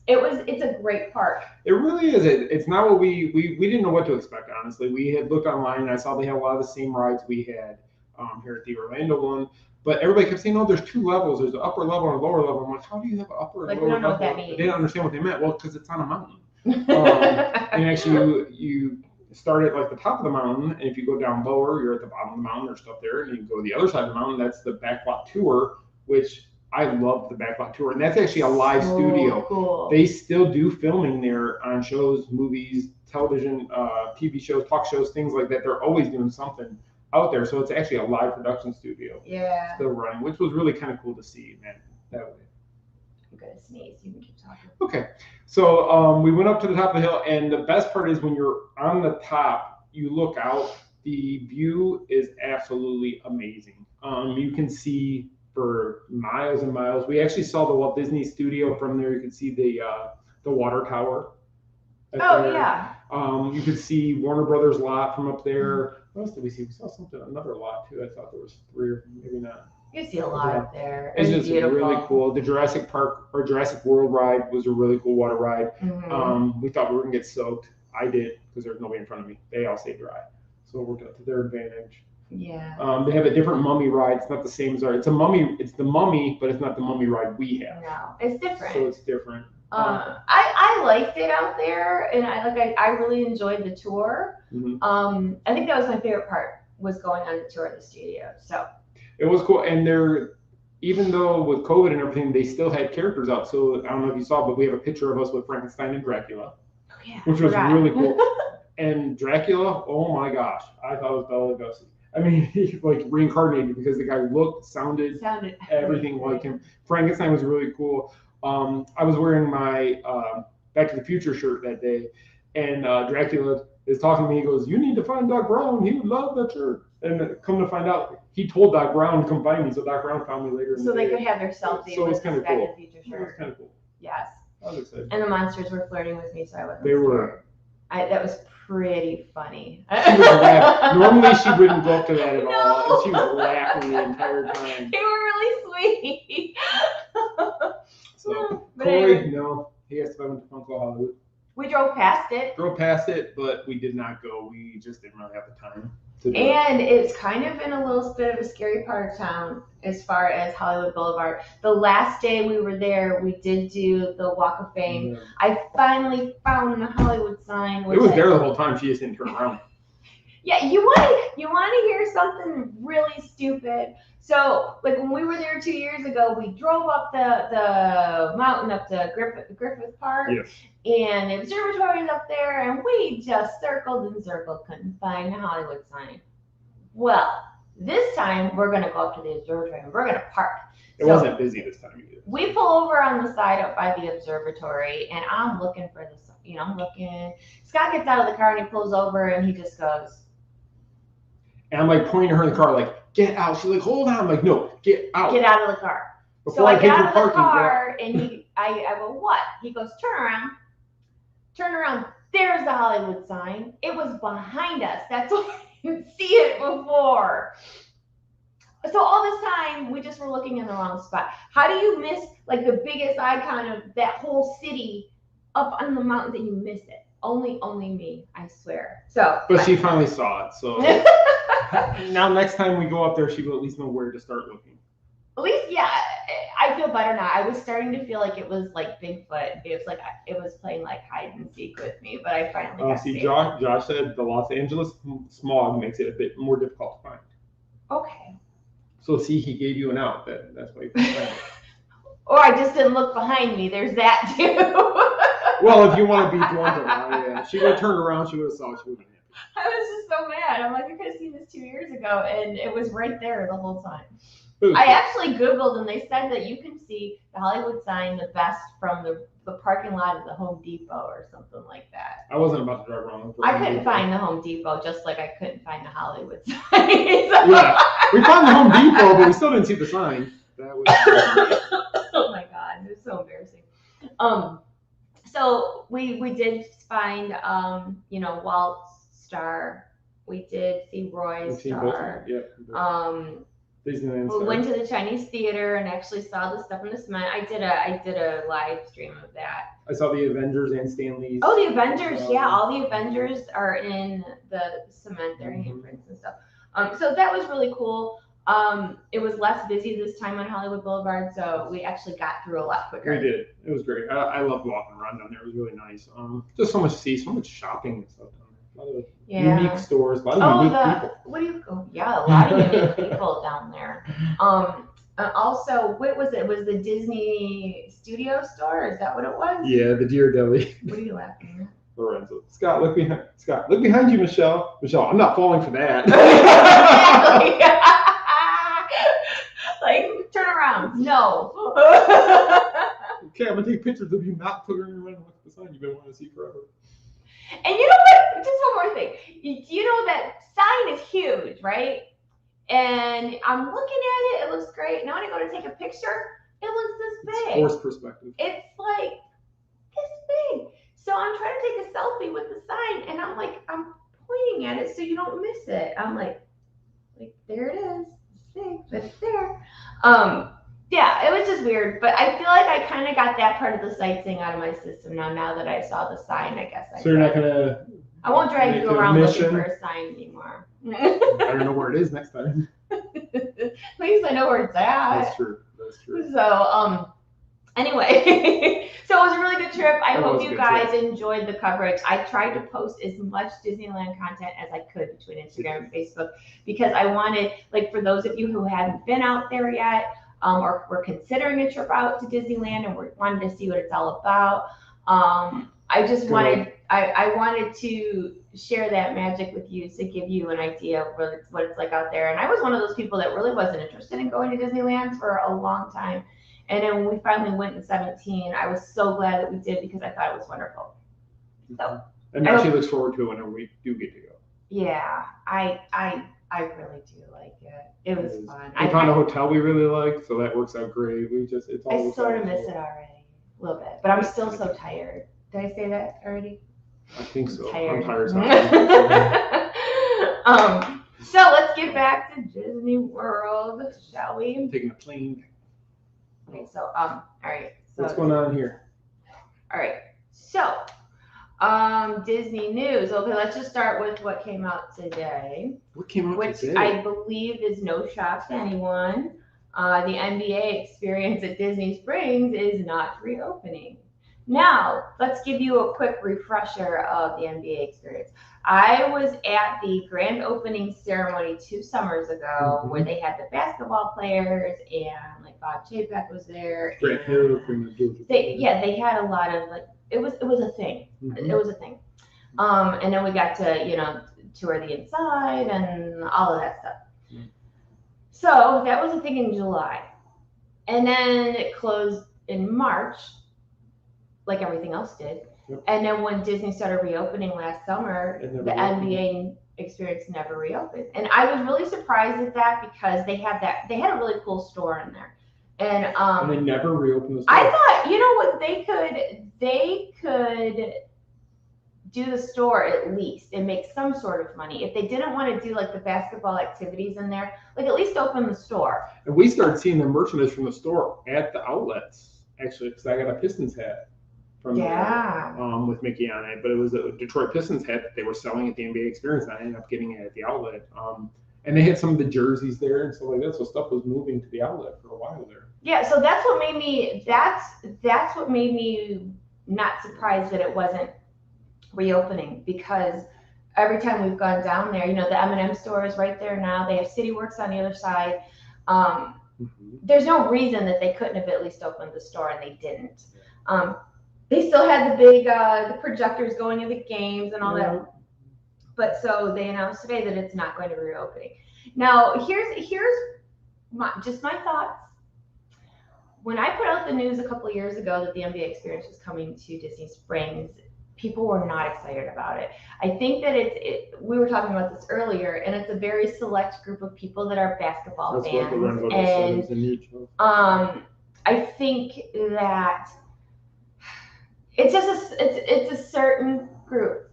it's a great park. It really is. It's not what we didn't know what to expect, honestly. We had looked online and I saw they had a lot of the same rides we had here at the Orlando one. But everybody kept saying, "Oh, there's 2 levels. There's an upper level and a lower level." I'm like, "How do you have an upper and lower level?" We don't know what that means. They didn't understand what they meant. Well, because it's on a mountain. And actually, you start at like the top of the mountain, and if you go down lower, you're at the bottom of the mountain. There's stuff there, and you can go to the other side of the mountain. That's the backlot tour, which I love the backlot tour, and that's actually a live studio. Cool. They still do filming there on shows, movies, television, TV shows, talk shows, things like that. They're always doing something out there, so it's actually a live production studio. Yeah. Still running, which was really kind of cool to see, man. That way. I'm gonna sneeze. You can keep talking. Okay, so we went up to the top of the hill, and the best part is when you're on the top, you look out. The view is absolutely amazing. You can see for miles and miles. We actually saw the Walt Disney Studio from there. You could see the water tower. Yeah. You could see Warner Brothers lot from up there. What else did we see? We saw another lot too. I thought there was 3 or maybe not. You see a lot up there. It's just beautiful. Really cool. The Jurassic Park or Jurassic World ride was a really cool water ride. Mm-hmm. We thought we were gonna get soaked. I did, because there was nobody in front of me. They all stayed dry, so it worked out to their advantage. Yeah. They have a different mummy ride. It's not the same as ours. It's a mummy. It's the mummy, but it's not the mummy ride we have. No, it's different. So it's different. I liked it out there, and I really enjoyed the tour. Mm-hmm. I think that was my favorite part, was going on the tour of the studio. So it was cool, and even though with COVID and everything, they still had characters out. So I don't know if you saw, but we have a picture of us with Frankenstein and Dracula, which was really cool. And Dracula, oh my gosh, I thought it was Bela Lugosi. I mean, he like reincarnated, because the guy looked, sounded everything like him. Frankenstein was really cool. I was wearing my Back to the Future shirt that day, and Dracula is talking to me. He goes, "You need to find Doc Brown. He would love that shirt." And come to find out, he told Doc Brown to come find me. So Doc Brown found me later. So they could have their selfie with this Back to the Future shirt. It was kind of cool. Yes. I was excited. And the monsters were flirting with me, so I wasn't. They were. That was pretty funny. She was laughing. Normally she wouldn't go up to that at all, and she was laughing the entire time. They were really sweet. So Corey, no, he has to go to Funko Hollywood. We drove past it. But we did not go. We just didn't really have the time to do And it's kind of in a little bit of a scary part of town as far as Hollywood Boulevard. The last day we were there, we did do the Walk of Fame. Yeah. I finally found the Hollywood sign. It was there the whole time. She just didn't turn around. Yeah, you want to hear something really stupid. So, like when we were there 2 years ago, we drove up the mountain up to Griffith Park, Yes. and the observatory's up there, and we just circled and circled, couldn't find the Hollywood sign. Well, this time we're gonna go up to the observatory and we're gonna park. It wasn't busy this time either. We pull over on the side up by the observatory, and I'm looking for this. I'm looking. Scott gets out of the car and he pulls over, and he just goes. And I'm like pointing at her in the car, like, get out. She's like, hold on. I'm like, no, get out. Get out of the car. Before So I get out of the parking, car, and I go, what? He goes, turn around. Turn around. There's the Hollywood sign. It was behind us. That's why I didn't see it before. So all this time, we just were looking in the wrong spot. How do you miss, like, the biggest icon of that whole city up on the mountain that you miss it? Only me, I swear. So. But she finally saw it, so. Now next time we go up there, she will at least know where to start looking. At least, yeah, I feel better now. I was starting to feel like it was like Bigfoot. It was like it was playing like hide and seek with me, but I finally got see, Josh said the Los Angeles smog makes it a bit more difficult to find. Okay. So see, he gave you an out. That's why you couldn't find it. Or I just didn't look behind me. There's that too. Well, if you want to be blunt about it, yeah. She would have turned around, she would have saw it, she would have been happy. I was just so mad. I'm like, I could have seen this 2 years ago, and it was right there the whole time. I actually Googled, and they said that you can see the Hollywood sign the best from the parking lot of the Home Depot or something like that. I wasn't about to drive around. I couldn't find the Home Depot, just like I couldn't find the Hollywood sign. Yeah, we found the Home Depot, but we still didn't see the sign. That was oh my God, it was so embarrassing. So we did find Walt's Star. We did see Roy's Star. Disneyland we went to the Chinese theater and actually saw the stuff in the cement. I did a live stream of that. I saw the Avengers and Stan Lee's. Oh, the Avengers! Yeah, all the Avengers are in the cement. Their handprints and stuff. So that was really cool. It was less busy this time on Hollywood Boulevard, so we actually got through a lot quicker. We did. It was great. I loved walking around down there. It was really nice. Just so much to see, so much shopping and stuff down there. A lot of unique stores, a lot of unique people. What do you go? Yeah, a lot of unique people down there. Also, what was it? Was the Disney Studio store? Is that what it was? Yeah, the Deer Deli. What are you laughing at? Lorenzo. Scott, look behind you, Michelle. Michelle, I'm not falling for that. Like, turn around. No. Okay, I'm gonna take pictures of you not turning around and look at the sign you've been wanting to see forever. And you know what? Just one more thing. You know that sign is huge, right? And I'm looking at it. It looks great. Now when I go to take a picture, it looks this big. Forced perspective. It's like this big. So I'm trying to take a selfie with the sign, and I'm pointing at it so you don't miss it. I'm like there it is. It's big, but it's there. Yeah, it was just weird, but I feel like I kind of got that part of the sightseeing out of my system now that I saw the sign. I guess so you're not gonna. I won't drag you around looking for a sign anymore. I don't know where it is next time. At least I know where it's at. That's true. So, anyway, so it was a really good trip. I hope you guys enjoyed the coverage. I tried to post as much Disneyland content as I could between Instagram and Facebook because I wanted, like, for those of you who haven't been out there yet, or we're considering a trip out to Disneyland and we wanted to see what it's all about. I just wanted, I wanted to share that magic with you to give you an idea of what it's like out there. And I was one of those people that really wasn't interested in going to Disneyland for a long time. And then when we finally went in 2017, I was so glad that we did because I thought it was wonderful. So, and now she looks forward to it whenever we do get to go. Yeah, I really do like it. It was fun. We found a hotel we really liked, so that works out great. I sort of miss it already, a little bit, but I'm still so tired. Did I say that already? I think so. I'm tired. So let's get back to Disney World, shall we? I'm taking a plane. Okay, so all right. So, what's going on here? All right. So, Disney news. Okay, let's just start with what came out today. What came out today? Which I believe is no shock to anyone. The NBA experience at Disney Springs is not reopening. Now, let's give you a quick refresher of the NBA experience. I was at the grand opening ceremony 2 summers ago where they had the basketball players and like Bob Chapek was there. Grant Hill from the Georgia. They had a lot of like it was a thing. It was a thing. And then we got to tour the inside and all of that stuff. So that was a thing in July, and then it closed in March, like everything else did. Yep. And then when Disney started reopening last summer, the NBA experience never reopened. And I was really surprised at that because they had a really cool store in there. And they never reopened the store. I thought, you know what, they could do the store at least and make some sort of money. If they didn't want to do like the basketball activities in there, like at least open the store. And we started seeing the merchandise from the store at the outlets, actually, because I got a Pistons hat. From there, with Mickey on it, but it was a Detroit Pistons hat that they were selling at the NBA experience, and I ended up getting it at the outlet. And they had some of the jerseys there and stuff like that, so stuff was moving to the outlet for a while there. Yeah, so that's what made me not surprised that it wasn't reopening, because every time we've gone down there, the M&M store is right there now. They have CityWorks on the other side. There's no reason that they couldn't have at least opened the store, and they didn't. They still had the big the projectors going in the games and all that. But so they announced today that it's not going to be reopening. Now, here's my thoughts. When I put out the news a couple of years ago that the NBA experience was coming to Disney Springs, people were not excited about it. I think that we were talking about this earlier, and it's a very select group of people that are basketball fans. And I think that it's just it's a certain group,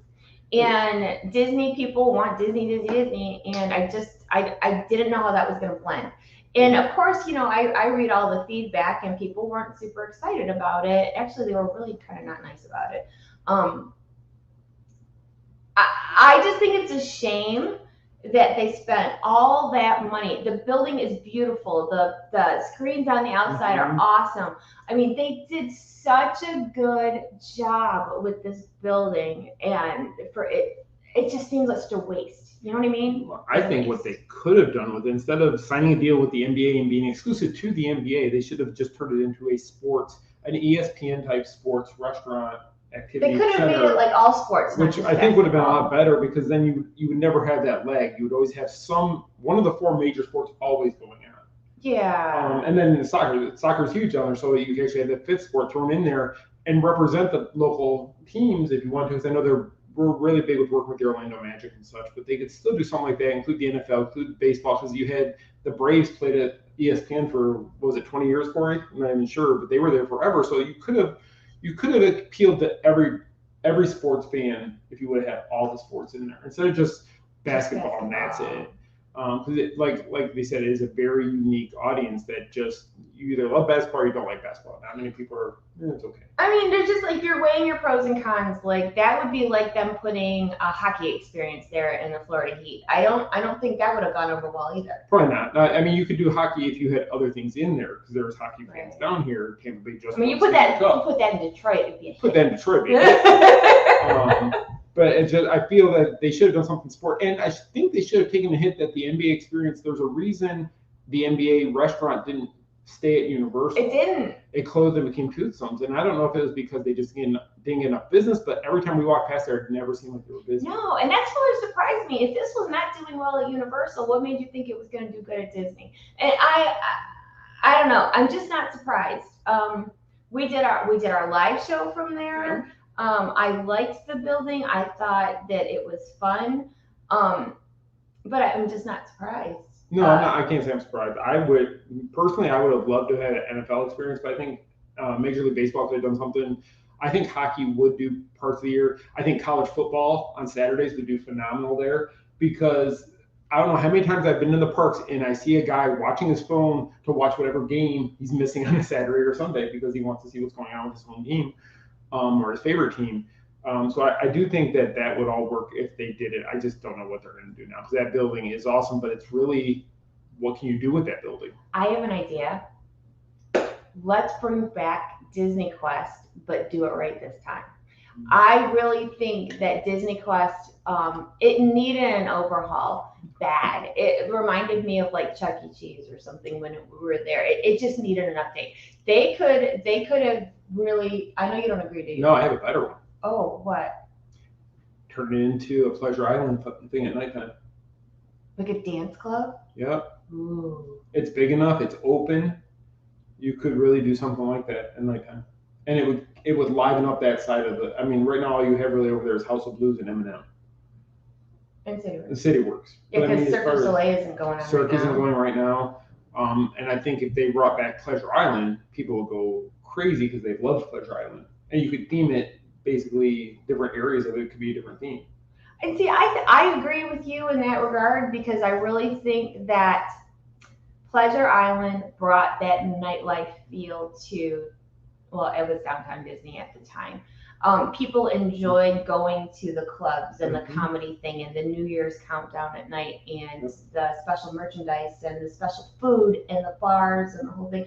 and Disney people want Disney, and I didn't know how that was going to blend. And of course, I read all the feedback, and people weren't super excited about it. Actually, they were really kind of not nice about it. I just think it's a shame that they spent all that money. The building is beautiful. The screens on the outside are awesome. I mean, they did such a good job with this building, and for it just seems like such a waste. You know what I mean? Well, I think what they could have done with it, instead of signing a deal with the NBA and being exclusive to the NBA, they should have just turned it into an ESPN type sports restaurant activity. They could have made it like all sports, which I think would have been a lot better, because then you would never have that lag. You would always have one of the 4 major sports always going on. Yeah. And then soccer's huge on there, so you can actually have that 5th sport thrown in there and represent the local teams if you want to. Because I know we're really big with working with the Orlando Magic and such, but they could still do something like that, include the NFL, include baseball, because you had the Braves played at ESPN for, what was it, 20 years, Corey? I'm not even sure, but they were there forever. So you could have appealed to every sports fan if you would have had all the sports in there instead of just basketball and that's it. Because like they said, it is a very unique audience that just, you either love basketball or you don't like basketball. Not many people are. It's okay. I mean, there's just like, you're weighing your pros and cons. Like that would be like them putting a hockey experience there in the Florida Heat. I don't think that would have gone over well either. Probably not. I mean, you could do hockey if you had other things in there, because there was hockey fans down here. Tampa Bay just. I mean, you put that in Detroit, it'd be a hit. Put that in Detroit. But it's just, I feel that they should have done something sport, and I think they should have taken the hit that the NBA experience. There's a reason the NBA restaurant didn't stay at Universal. It didn't. It closed and became Toothsomes, and I don't know if it was because they just didn't get enough business. But every time we walked past there, it never seemed like they were busy. No, and that's what surprised me. If this was not doing well at Universal, what made you think it was going to do good at Disney? And I don't know. I'm just not surprised. We did our live show from there. Yeah. I liked the building. I thought that it was fun. But I'm just not surprised. No, I can't say I'm surprised. I would have loved to have had an NFL experience, but I think Major League Baseball could have done something. I think hockey would do parts of the year. I think college football on Saturdays would do phenomenal there, because I don't know how many times I've been in the parks and I see a guy watching his phone to watch whatever game he's missing on a Saturday or Sunday because he wants to see what's going on with his home team or his favorite team. So I do think that would all work if they did it. I just don't know what they're going to do now, because that building is awesome, but it's really, what can you do with that building? I have an idea. Let's bring back Disney Quest but do it right this time. I really think that Disney Quest, it needed an overhaul bad. It reminded me of like Chuck E. Cheese or something when we were there. It just needed an update. They could have really, I know you don't agree, do you? No, I have a better one. Oh, what? Turn it into a Pleasure Island thing at nighttime. Like a dance club? Yep. Ooh. It's big enough, it's open. You could really do something like that at nighttime. And it would liven up that side of the. I mean, right now all you have really over there is House of Blues and M&M. And City Works. And City Works. Yeah, because Cirque du Soleil isn't going on. Cirque isn't going right now. And I think if they brought back Pleasure Island, people would go crazy because they love Pleasure Island. And you could theme it basically different areas of it could be a different theme. And see, I agree with you in that regard because I really think that Pleasure Island brought that nightlife feel to, well, it was Downtown Disney at the time. People enjoyed going to the clubs and the comedy thing and the New Year's countdown at night and the special merchandise and the special food and the bars and the whole thing.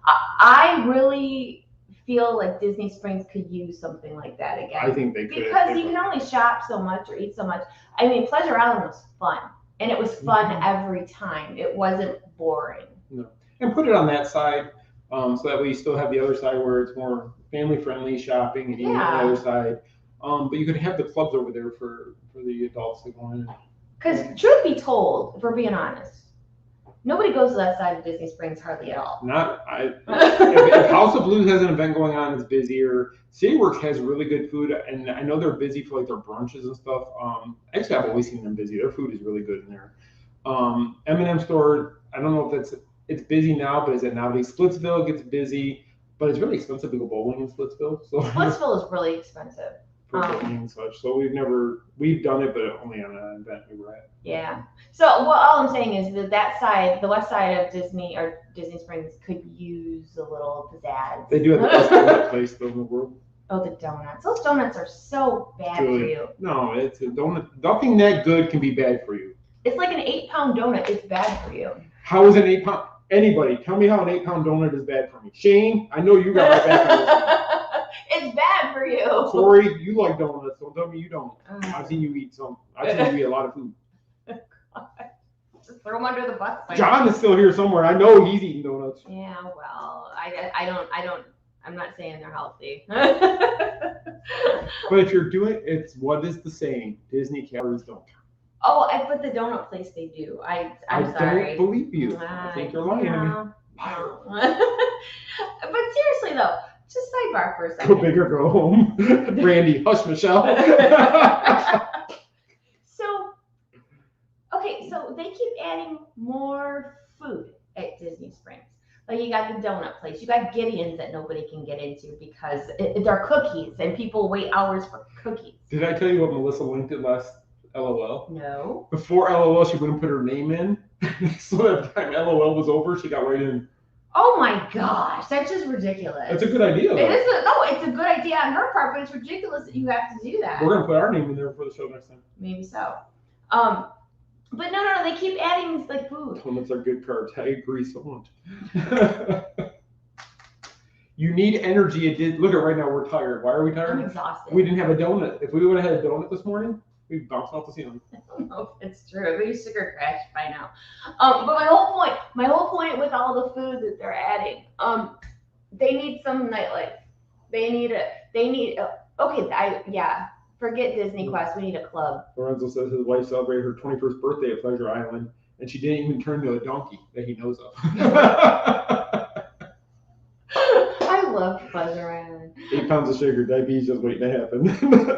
I really feel like Disney Springs could use something like that again. I think they could. Because you can only shop so much or eat so much. I mean, Pleasure Island was fun. And it was fun every time. It wasn't boring. No. And put it on that side so that way you still have the other side where it's more family-friendly shopping and eating on the other side. But you could have the clubs over there for the adults to go in. Because truth be told, if we're being honest, nobody goes to that side of Disney Springs hardly at all. If House of Blues has an event going on, it's busier. CityWorks has really good food, and I know they're busy for like their brunches and stuff. Actually, I've always seen them busy. Their food is really good in there. M&M store, I don't know if it's busy now, but is it nowadays? Splitsville gets busy, but it's really expensive to go bowling in Splitsville. So Splitsville is really expensive. For bowling and such. So we've done it, but only on an event we were at. Yeah. So all I'm saying is that side, the west side of Disney or Disney Springs could use a little pizzazz. They do have the best donut place though in the world. Oh, the donuts. Those donuts are so bad for you. No, it's a donut. Nothing that good can be bad for you. It's like an 8-pound donut. It's bad for you. How is an 8-pound? Anybody, tell me how an 8-pound donut is bad for me. Shane, I know you got my back. It's bad for you. Corey, you like donuts. Don't tell me you don't. I've seen you eat some. I've seen you eat a lot of food. Just throw them under the bus. John is still here somewhere. I know he's eating donuts. Yeah, well, I'm not saying they're healthy. But if you're doing, it's what is the saying? Disney calories don't count. Oh, but the donut place they do. I'm sorry. I don't believe you. I think you're lying to me. Liar. But seriously though, just sidebar for a second. Go big or go home. Randy, hush, Michelle. So they keep adding more food at Disney Springs. Like you got the donut place, you got Gideon's that nobody can get into because they're cookies and people wait hours for cookies. Did I tell you what Melissa linked at last LOL? No. Before LOL, she wouldn't put her name in. So that time LOL was over, she got right in. Oh my gosh, that's just ridiculous. That's a good idea, though. It's a good idea on her part, but it's ridiculous that you have to do that. We're going to put our name in there for the show next time. Maybe so. But no, they keep adding like food. Donuts are good carbs. I agree so much. You need energy. Look at right now, we're tired. Why are we tired? I'm exhausted. We didn't have a donut. If we would have had a donut this morning, we'd bounce off the ceiling. I don't know if it's true. We sugar crashed by now. But my whole point with all the food that they're adding, they need some nightlife. Forget Disney Quest. We need a club. Lorenzo says his wife celebrated her 21st birthday at Pleasure Island, and she didn't even turn to a donkey that he knows of. I love Pleasure Island. 8 pounds of sugar, diabetes just waiting to happen.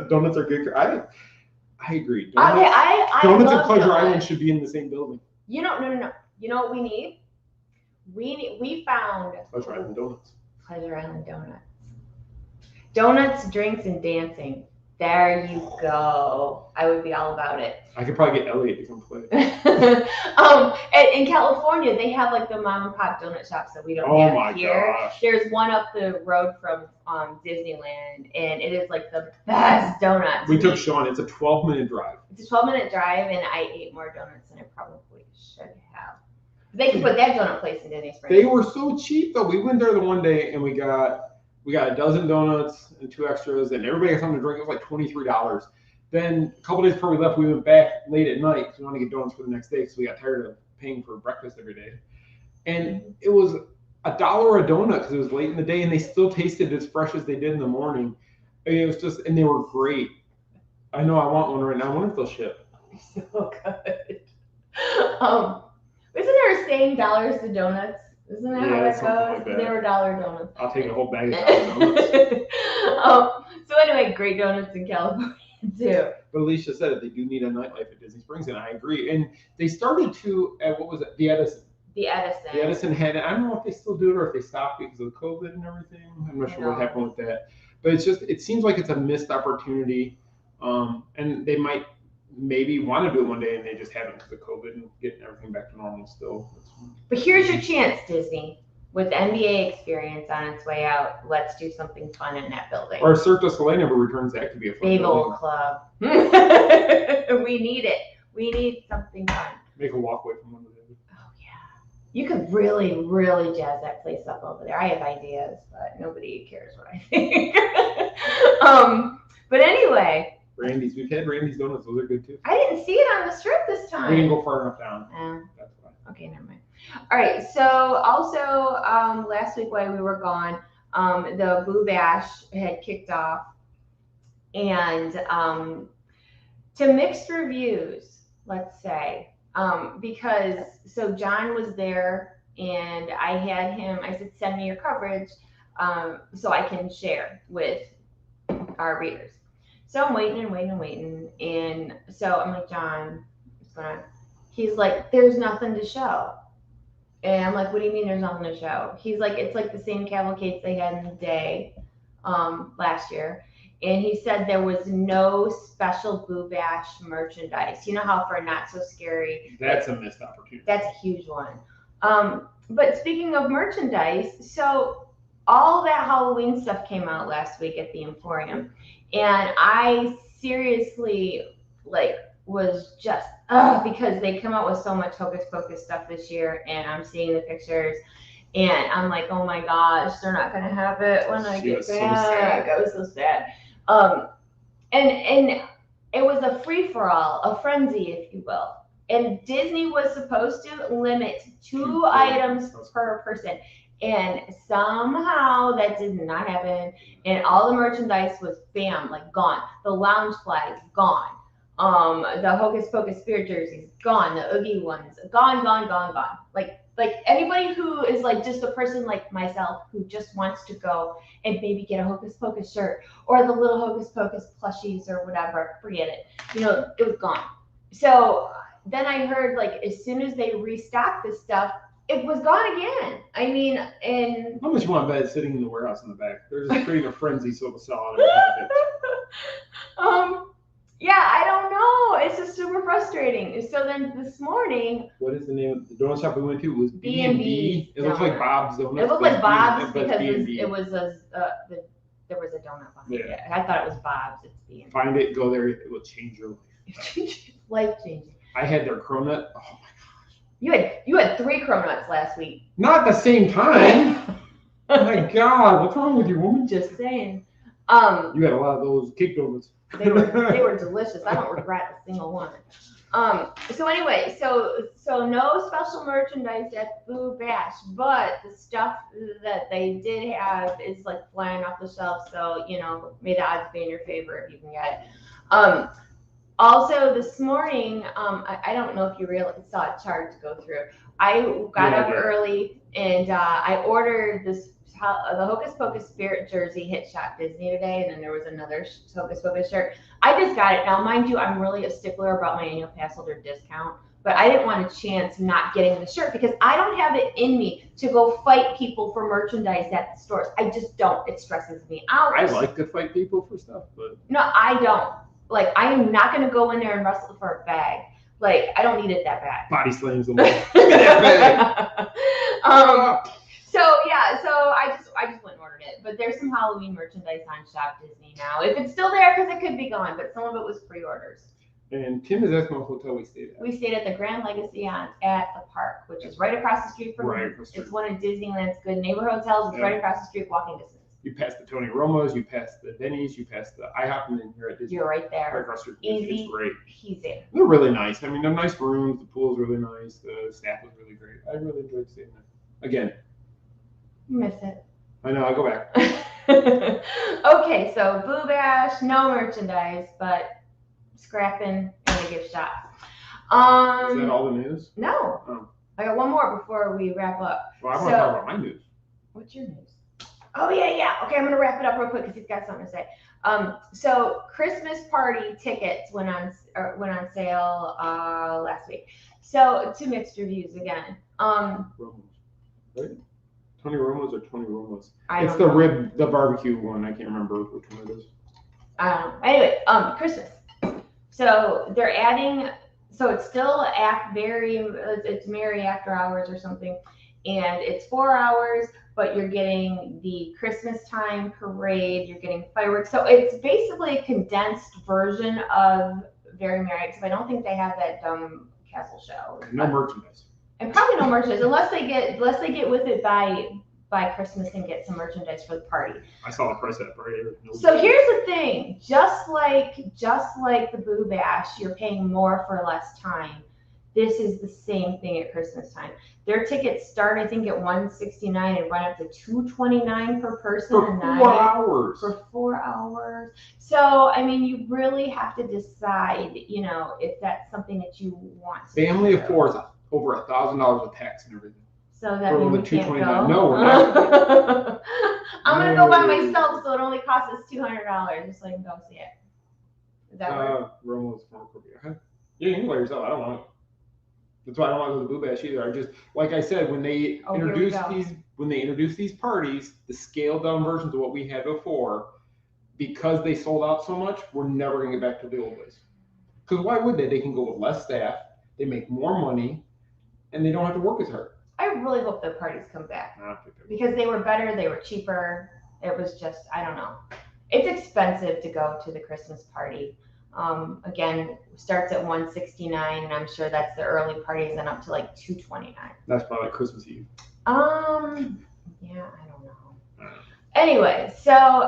Donuts are good. I agree. Donuts, donuts and Pleasure Island should be in the same building. No. You know what we need? We found Pleasure Island donuts. Pleasure Island donuts. Donuts, drinks, and dancing. There you go. I would be all about it. I could probably get Elliot to come play. In California, they have like the mom and pop donut shops that we don't have here. Gosh. There's one up the road from Disneyland, and it is like the best donuts. We took Sean. It's a 12-minute drive. It's a 12-minute drive, and I ate more donuts than I probably should have. They could put that donut place in Disney Springs. They were so cheap though. We went there the one day, and we We got a dozen donuts and 2 extras, and everybody got something to drink. It was like $23. Then a couple days before we left, we went back late at night because we wanted to get donuts for the next day because we got tired of paying for breakfast every day. And it was $1 a donut because it was late in the day, and they still tasted as fresh as they did in the morning. And it was just, and they were great. I know I want one right now. I wonder if they'll ship. So good. Isn't there a saying $1 to donuts? Isn't that how that goes? Like they were $1 donuts. I'll take a whole bag of donuts. So anyway, great donuts in California too. But Alicia said it, they do need a nightlife at Disney Springs, and I agree. And they started to at what was it? The Edison. The Edison. The Edison had it. I don't know if they still do it or if they stopped because of COVID and everything. I'm not sure what happened with that. But it's just, it seems like it's a missed opportunity. And they might maybe want to do it one day and they just haven't because of COVID and getting everything back to normal still. But here's your chance, Disney. With the NBA experience on its way out, let's do something fun in that building. Or Cirque du Soleil never returns. That could be a fun Big building. old club. We need it. We need something fun. Make a walkway from one of them. Oh, yeah. You could really, really jazz that place up over there. I have ideas, but nobody cares what I think. But anyway. Randy's. We've had Randy's Donuts. Those are good, too. I didn't see it on the strip this time. We didn't go far enough down. That's why. Okay, never mind. All right. So also last week while we were gone, the Boo Bash had kicked off, and to mixed reviews, let's say, because so John was there, and I had him. I said, send me your coverage, so I can share with our readers. So I'm waiting, and so I'm like, John, he's like, there's nothing to show. And I'm like, what do you mean there's nothing to show? He's like, it's like the same cavalcades they had in the day last year. And he said there was no special Boo Bash merchandise. You know how for Not So Scary. That's a missed opportunity. That's a huge one. But speaking of merchandise, so all that Halloween stuff came out last week at the Emporium. And I seriously was just because they come out with so much Hocus Pocus stuff this year, and I'm seeing the pictures, and I'm like, oh my gosh, they're not gonna have it when I get back. I was so sad. And it was a free for all, a frenzy, if you will. And Disney was supposed to limit 2 items per person. And somehow that did not happen. And all the merchandise was gone. The lounge flags, gone. The Hocus Pocus spirit jerseys, gone. The Oogie ones, gone. Like anybody who is like just a person like myself who just wants to go and maybe get a Hocus Pocus shirt or the little Hocus Pocus plushies or whatever, forget it. It was gone. So then I heard as soon as they restocked this stuff, it was gone again. I mean, and how much you want to bet it's sitting in the warehouse in the back? They're just creating a frenzy so it'll sell out. Yeah, I don't know. It's just super frustrating. So then this morning, what is the name of the donut shop we went to? It was B&B. It looked like Bob's Donuts. It looked like Bob's because it was there was a donut behind it. I thought it was Bob's. It's B&B. Find it, go there. It will change your life. Life changing. I had their cronut. Oh my gosh. You had 3 cronuts last week. Not at the same time. Oh my God, what's wrong with you, woman? Just saying. You had a lot of those cake donuts. They were delicious. I don't regret a single one. So anyway, so no special merchandise at Boo Bash, but the stuff that they did have is flying off the shelf. So may the odds be in your favor if you can get it. Also this morning, I don't know if you saw a chart to go through. I got up early and I ordered the Hocus Pocus Spirit jersey hit Shop Disney today, and then there was another Hocus Pocus shirt. I just got it. Now, mind you, I'm really a stickler about my annual pass holder discount, but I didn't want a chance not getting the shirt because I don't have it in me to go fight people for merchandise at the stores. I just don't. It stresses me out. I like to fight people for stuff, but no, I don't. I am not going to go in there and wrestle for a bag. I don't need it that bad. Body slams them. Give me that bag. So I just went and ordered it. But there's some Halloween merchandise on Shop Disney now. If it's still there, because it could be gone, but some of it was pre-orders. And Tim is asking what hotel we stayed at. We stayed at the Grand Legacy at the park, which is right across the street from It's one of Disneyland's good neighborhood hotels. It's right across the street, walking distance. You pass the Tony Roma's, you pass the Denny's, you pass the IHOP, and then you're at Disney. You're right there. Right across the street. Easy. It's great. Easy. They're really nice. I mean, they're nice rooms. The pool's really nice. The staff was really great. I really enjoyed staying there. Again. Miss it. I know. I'll go back. Okay, so Boo Bash, no merchandise, but scrapping and a gift shop. Is that all the news? No. Oh. I got one more before we wrap up. Well, I want to talk about my news. What's your news? Oh, yeah. Okay, I'm going to wrap it up real quick because he's got something to say. So Christmas party tickets went on sale last week. So to mixed reviews again. Roma's, right? Tony Roma's or Tony Roma's? It's the rib, the barbecue one. I can't remember which one it is. I don't know. Anyway, Christmas. So they're adding. So it's still it's Merry After Hours or something, and it's 4 hours. But you're getting the Christmas time parade, you're getting fireworks. So it's basically a condensed version of Very Merry, because I don't think they have that dumb castle show. No merchandise. And probably no merchandise, unless they get with it by Christmas and get some merchandise for the party. I saw the price of that party. So here's the thing, just like the Boo Bash, you're paying more for less time. This is the same thing at Christmas time. Their tickets start, I think, at $169 and run up to $229 per person for a night. 4 hours. For 4 hours. So, I mean, you really have to decide, if that's something that you want to Family do. of four is over $1,000 of tax and everything. So that means we can't go? No, we're not. I'm going to go by myself, so it only costs us $200 just so I can go see it. Is that right? Roma's yeah, you can go by yourself. I don't want it. That's why I don't want to go to the Boo Bash either. I just, like I said, when they introduced these parties, the scaled down versions of what we had before, because they sold out so much, we're never going to get back to the old days. Because why would they? They can go with less staff, they make more money, and they don't have to work as hard. I really hope the parties come back because they were better, they were cheaper. It was just, I don't know. It's expensive to go to the Christmas party. Again, starts at $169, and I'm sure that's the early parties and up to like $229. That's probably like Christmas Eve. Yeah, I don't know. Anyway, so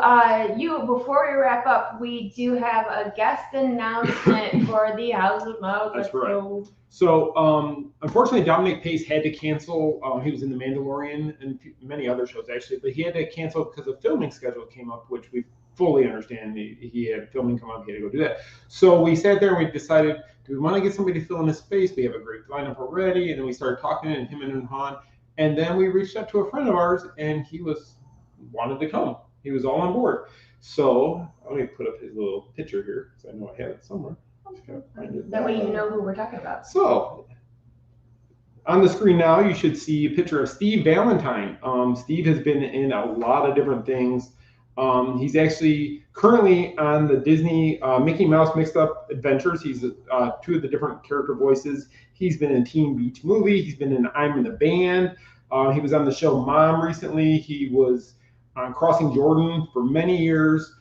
before we wrap up, we do have a guest announcement for the House of Mouse Expo. That's right. So, unfortunately, Dominic Pace had to cancel. He was in The Mandalorian and many other shows, actually, but he had to cancel because the filming schedule came up, which we fully understand. He had filming come up, he had to go do that. So we sat there and we decided, do we want to get somebody to fill in his space? We have a great lineup already. And then we started talking, and him and Han. And then we reached out to a friend of ours, and he wanted to come. He was all on board. So let me put up his little picture here, because I know I have it somewhere. That way you know who we're talking about. So on the screen now, you should see a picture of Steve Valentine. Steve has been in a lot of different things. He's actually currently on the Disney Mickey Mouse Mixed Up Adventures. He's two of the different character voices. He's been in Teen Beach Movie. He's been in I'm in the Band. He was on the show Mom recently. He was on Crossing Jordan for many years.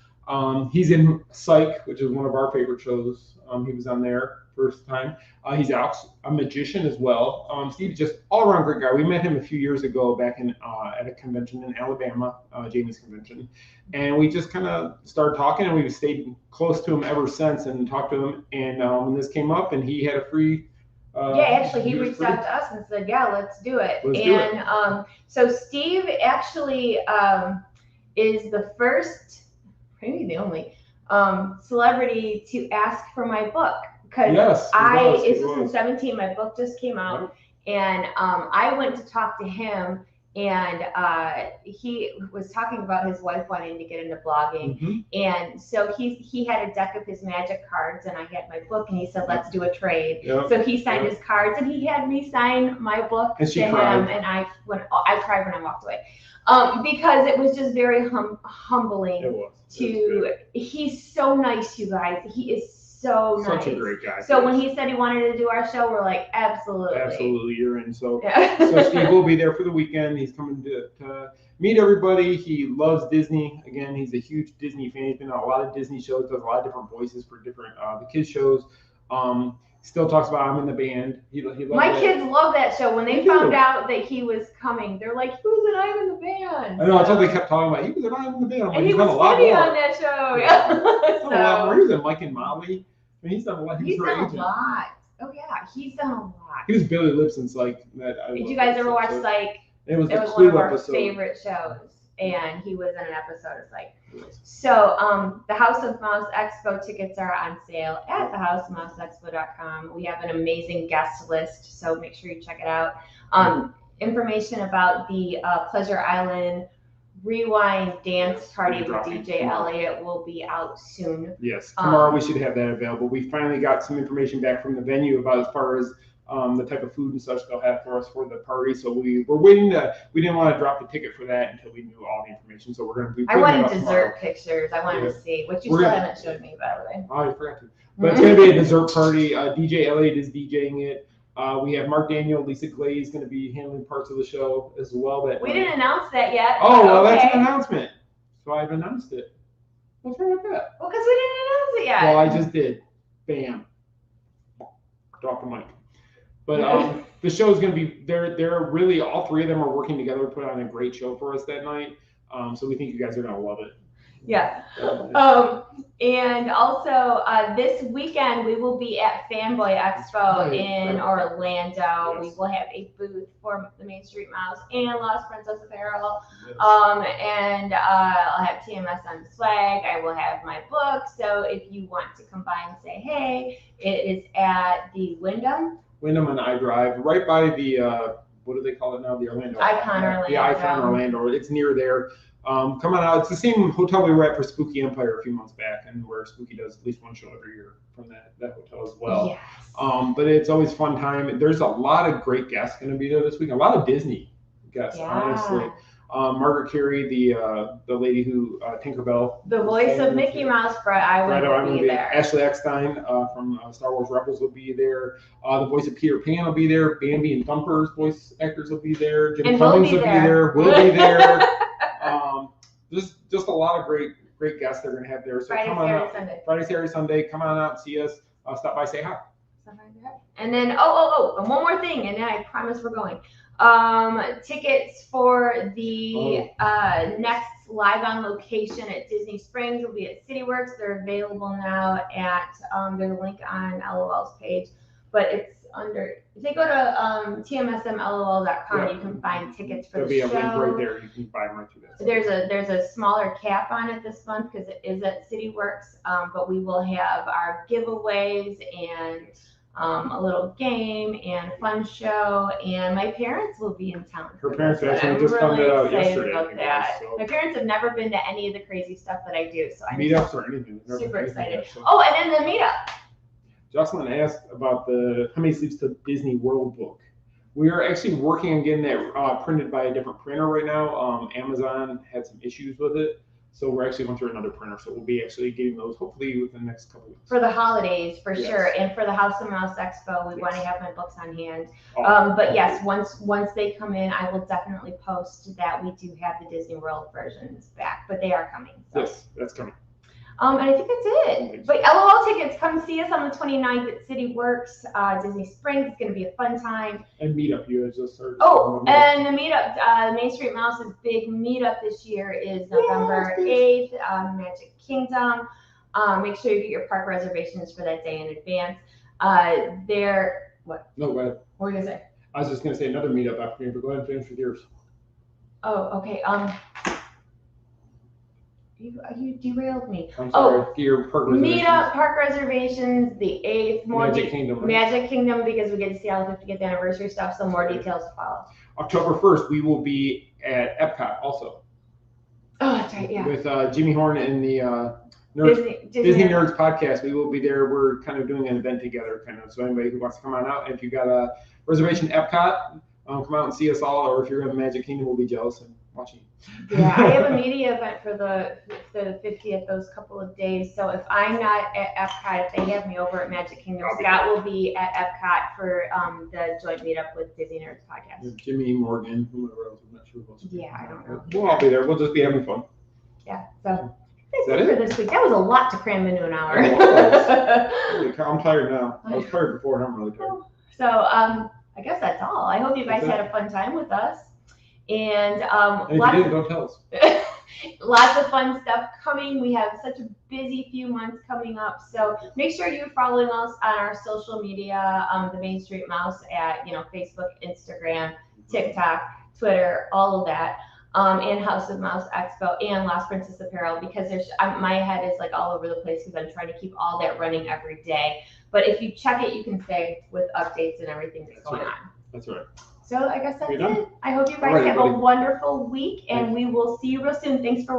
He's in Psych, which is one of our favorite shows. He was on there first time. He's a magician as well. Steve's just all-around great guy. We met him a few years ago back in at a convention in Alabama, Jamie's convention, and we just kind of started talking, and we've stayed close to him ever since and talked to him. And when this came up, and he had a free. Actually, he reached out to us and said, "Yeah, let's do it." So Steve actually is the first, maybe the only, celebrity to ask for my book. Because this was in 2017, my book just came out, and I went to talk to him, and he was talking about his wife wanting to get into blogging, and so he had a deck of his magic cards, and I had my book, and he said, "Let's do a trade." So he signed his cards, and he had me sign my book to him, and I cried when I walked away. Because it was just very humbling. He's so nice, you guys. He is so nice. Such a great guy. So when he said he wanted to do our show, we're like, absolutely. Absolutely, you're in. So Steve will be there for the weekend. He's coming to meet everybody. He loves Disney. Again, he's a huge Disney fan. He's been on a lot of Disney shows, does a lot of different voices for different the kids shows. Still talks about I'm in the band. He My kids love that show. When they found out that he was coming, they're like, "Who's an I'm in the band?" I know. I thought they kept talking about he was an I'm in the band. And he was funny on that show. Yeah. A lot more. He was in Mike and Molly. I mean, he's done a lot. He's done a lot. Oh yeah, he's done a lot. He was Billy Lipson's like that. Did you guys ever watch Psych? It was one of our favorite shows, and he was in an episode of Psych. So the House of Mouse Expo tickets are on sale at thehouseofmouseexpo.com. We have an amazing guest list, so make sure you check it out. Information about the Pleasure Island Rewind Dance Party with DJ Elliott will be out soon. Yes, tomorrow we should have that available. We finally got some information back from the venue about as far as the type of food and such they'll have for us for the party. So we were waiting we didn't want to drop the ticket for that until we knew all the information. So we're going to be. I wanted dessert pictures. I wanted to see, which you still haven't showed me, by the way. Oh, I forgot to. But it's going to be a dessert party. DJ Elliott is DJing it. We have Mark Daniel, Lisa Glaze going to be handling parts of the show as well. We didn't announce that yet. Oh, well, that's an announcement. So I've announced it. What's wrong with that? Well, because we didn't announce it yet. Well, I just did. Bam. Drop the mic. But the show is going to be, they're really, all three of them are working together to put on a great show for us that night. So we think you guys are going to love it. Yeah. And also this weekend we will be at Fanboy Expo in Orlando. Yes. We will have a booth for the Main Street Mouse and Lost Princess Apparel. Yes. And I'll have TMSM swag. I will have my book. So if you want to come by and say hey, it is at the Wyndham and I Drive, right by the what do they call it now? The Orlando Icon Orlando. The Icon Orlando. It's near there. Come on out. It's the same hotel we were at for Spooky Empire a few months back, and where Spooky does at least one show every year from that hotel as well. Yes. But it's always fun time. There's a lot of great guests going to be there this week. A lot of Disney guests, honestly. Margaret Carey, the lady who Tinkerbell, the voice of Mickey Mouse, I will be there. Ashley Eckstein from Star Wars Rebels will be there. The voice of Peter Pan will be there. Bambi and Thumper's voice actors will be there. Jim Cummings will be there. We'll be there. Just a lot of great guests they're going to have there. So Friday, come on out. Sunday. Friday, Saturday, Sunday. Come on out and see us. Stop by, say hi. And then, and one more thing, and then I promise we're going. Tickets for the next live on location at Disney Springs will be at CityWorks. They're available now at there's a link on LOL's page, but it's under. If they go to TMSMLOL.com, you can find tickets for the show. There'll be a link right there. You can buy them right through that. There's a smaller cap on it this month because it is at CityWorks, but we will have our giveaways and a little game and fun show, and my parents will be in town. Her parents actually just found it out yesterday. About that. So. My parents have never been to any of the crazy stuff that I do, so I'm meetups or anything. Super excited. Oh, and then the meetup. Jocelyn asked about the How Many Sleeps to Disney World book. We are actually working on getting that printed by a different printer right now. Amazon had some issues with it. So we're actually going through another printer. So we'll be actually getting those hopefully within the next couple of weeks. For the holidays, for sure. And for the House of Mouse Expo, we want to have my books on hand. But yes, once they come in, I will definitely post that we do have the Disney World versions back. But they are coming. So. Yes, that's coming. And I think that's it. But LOL tickets, come see us on the 29th at CityWorks, Disney Springs. It's going to be a fun time. And meetup, you just started. And the meetup, Main Street Mouse's big meetup this year is November 8th, Magic Kingdom. Make sure you get your park reservations for that day in advance. What? No, go ahead. What were you going to say? I was just going to say another meetup after me, but go ahead and finish with yours. Oh, okay. You derailed me. I'm sorry. Your park reservations. Meetup, park reservations, the 8th. Magic Kingdom. Magic Kingdom, because we get to see all the 50th anniversary stuff, so more details to follow. October 1st, we will be at Epcot also. Oh, that's right, yeah. With Jimmy Horn and the Disney Nerds podcast. We will be there. We're kind of doing an event together, So anybody who wants to come on out, and if you've got a reservation at Epcot, come out and see us all. Or if you're in Magic Kingdom, we'll be jealous and watching. Yeah, I have a media event for the 50th those couple of days. So if I'm not at Epcot, if they have me over at Magic Kingdom, Scott will be at Epcot for the joint meetup with Disney Nerds podcast. With Jimmy Morgan, whoever else, I'm not sure who else. Yeah, I don't know. We'll all be there. We'll just be having fun. Yeah. So That's it for this week. That was a lot to cram into an hour. Holy cow, I'm tired now. I was tired before, and I'm really tired. So I guess that's all. I hope you guys had a fun time with us. And if you didn't, don't tell us. Lots of fun stuff coming. We have such a busy few months coming up. So make sure you're following us on our social media, the Main Street Mouse at Facebook, Instagram, TikTok, Twitter, all of that. And House of Mouse Expo and Lost Princess Apparel, because my head is like all over the place because I'm trying to keep all that running every day. But if you check it, you can stay with updates and everything that's going on. That's right. So I guess that's it. I hope you guys have a wonderful week, and we will see you real soon. Thanks for watching.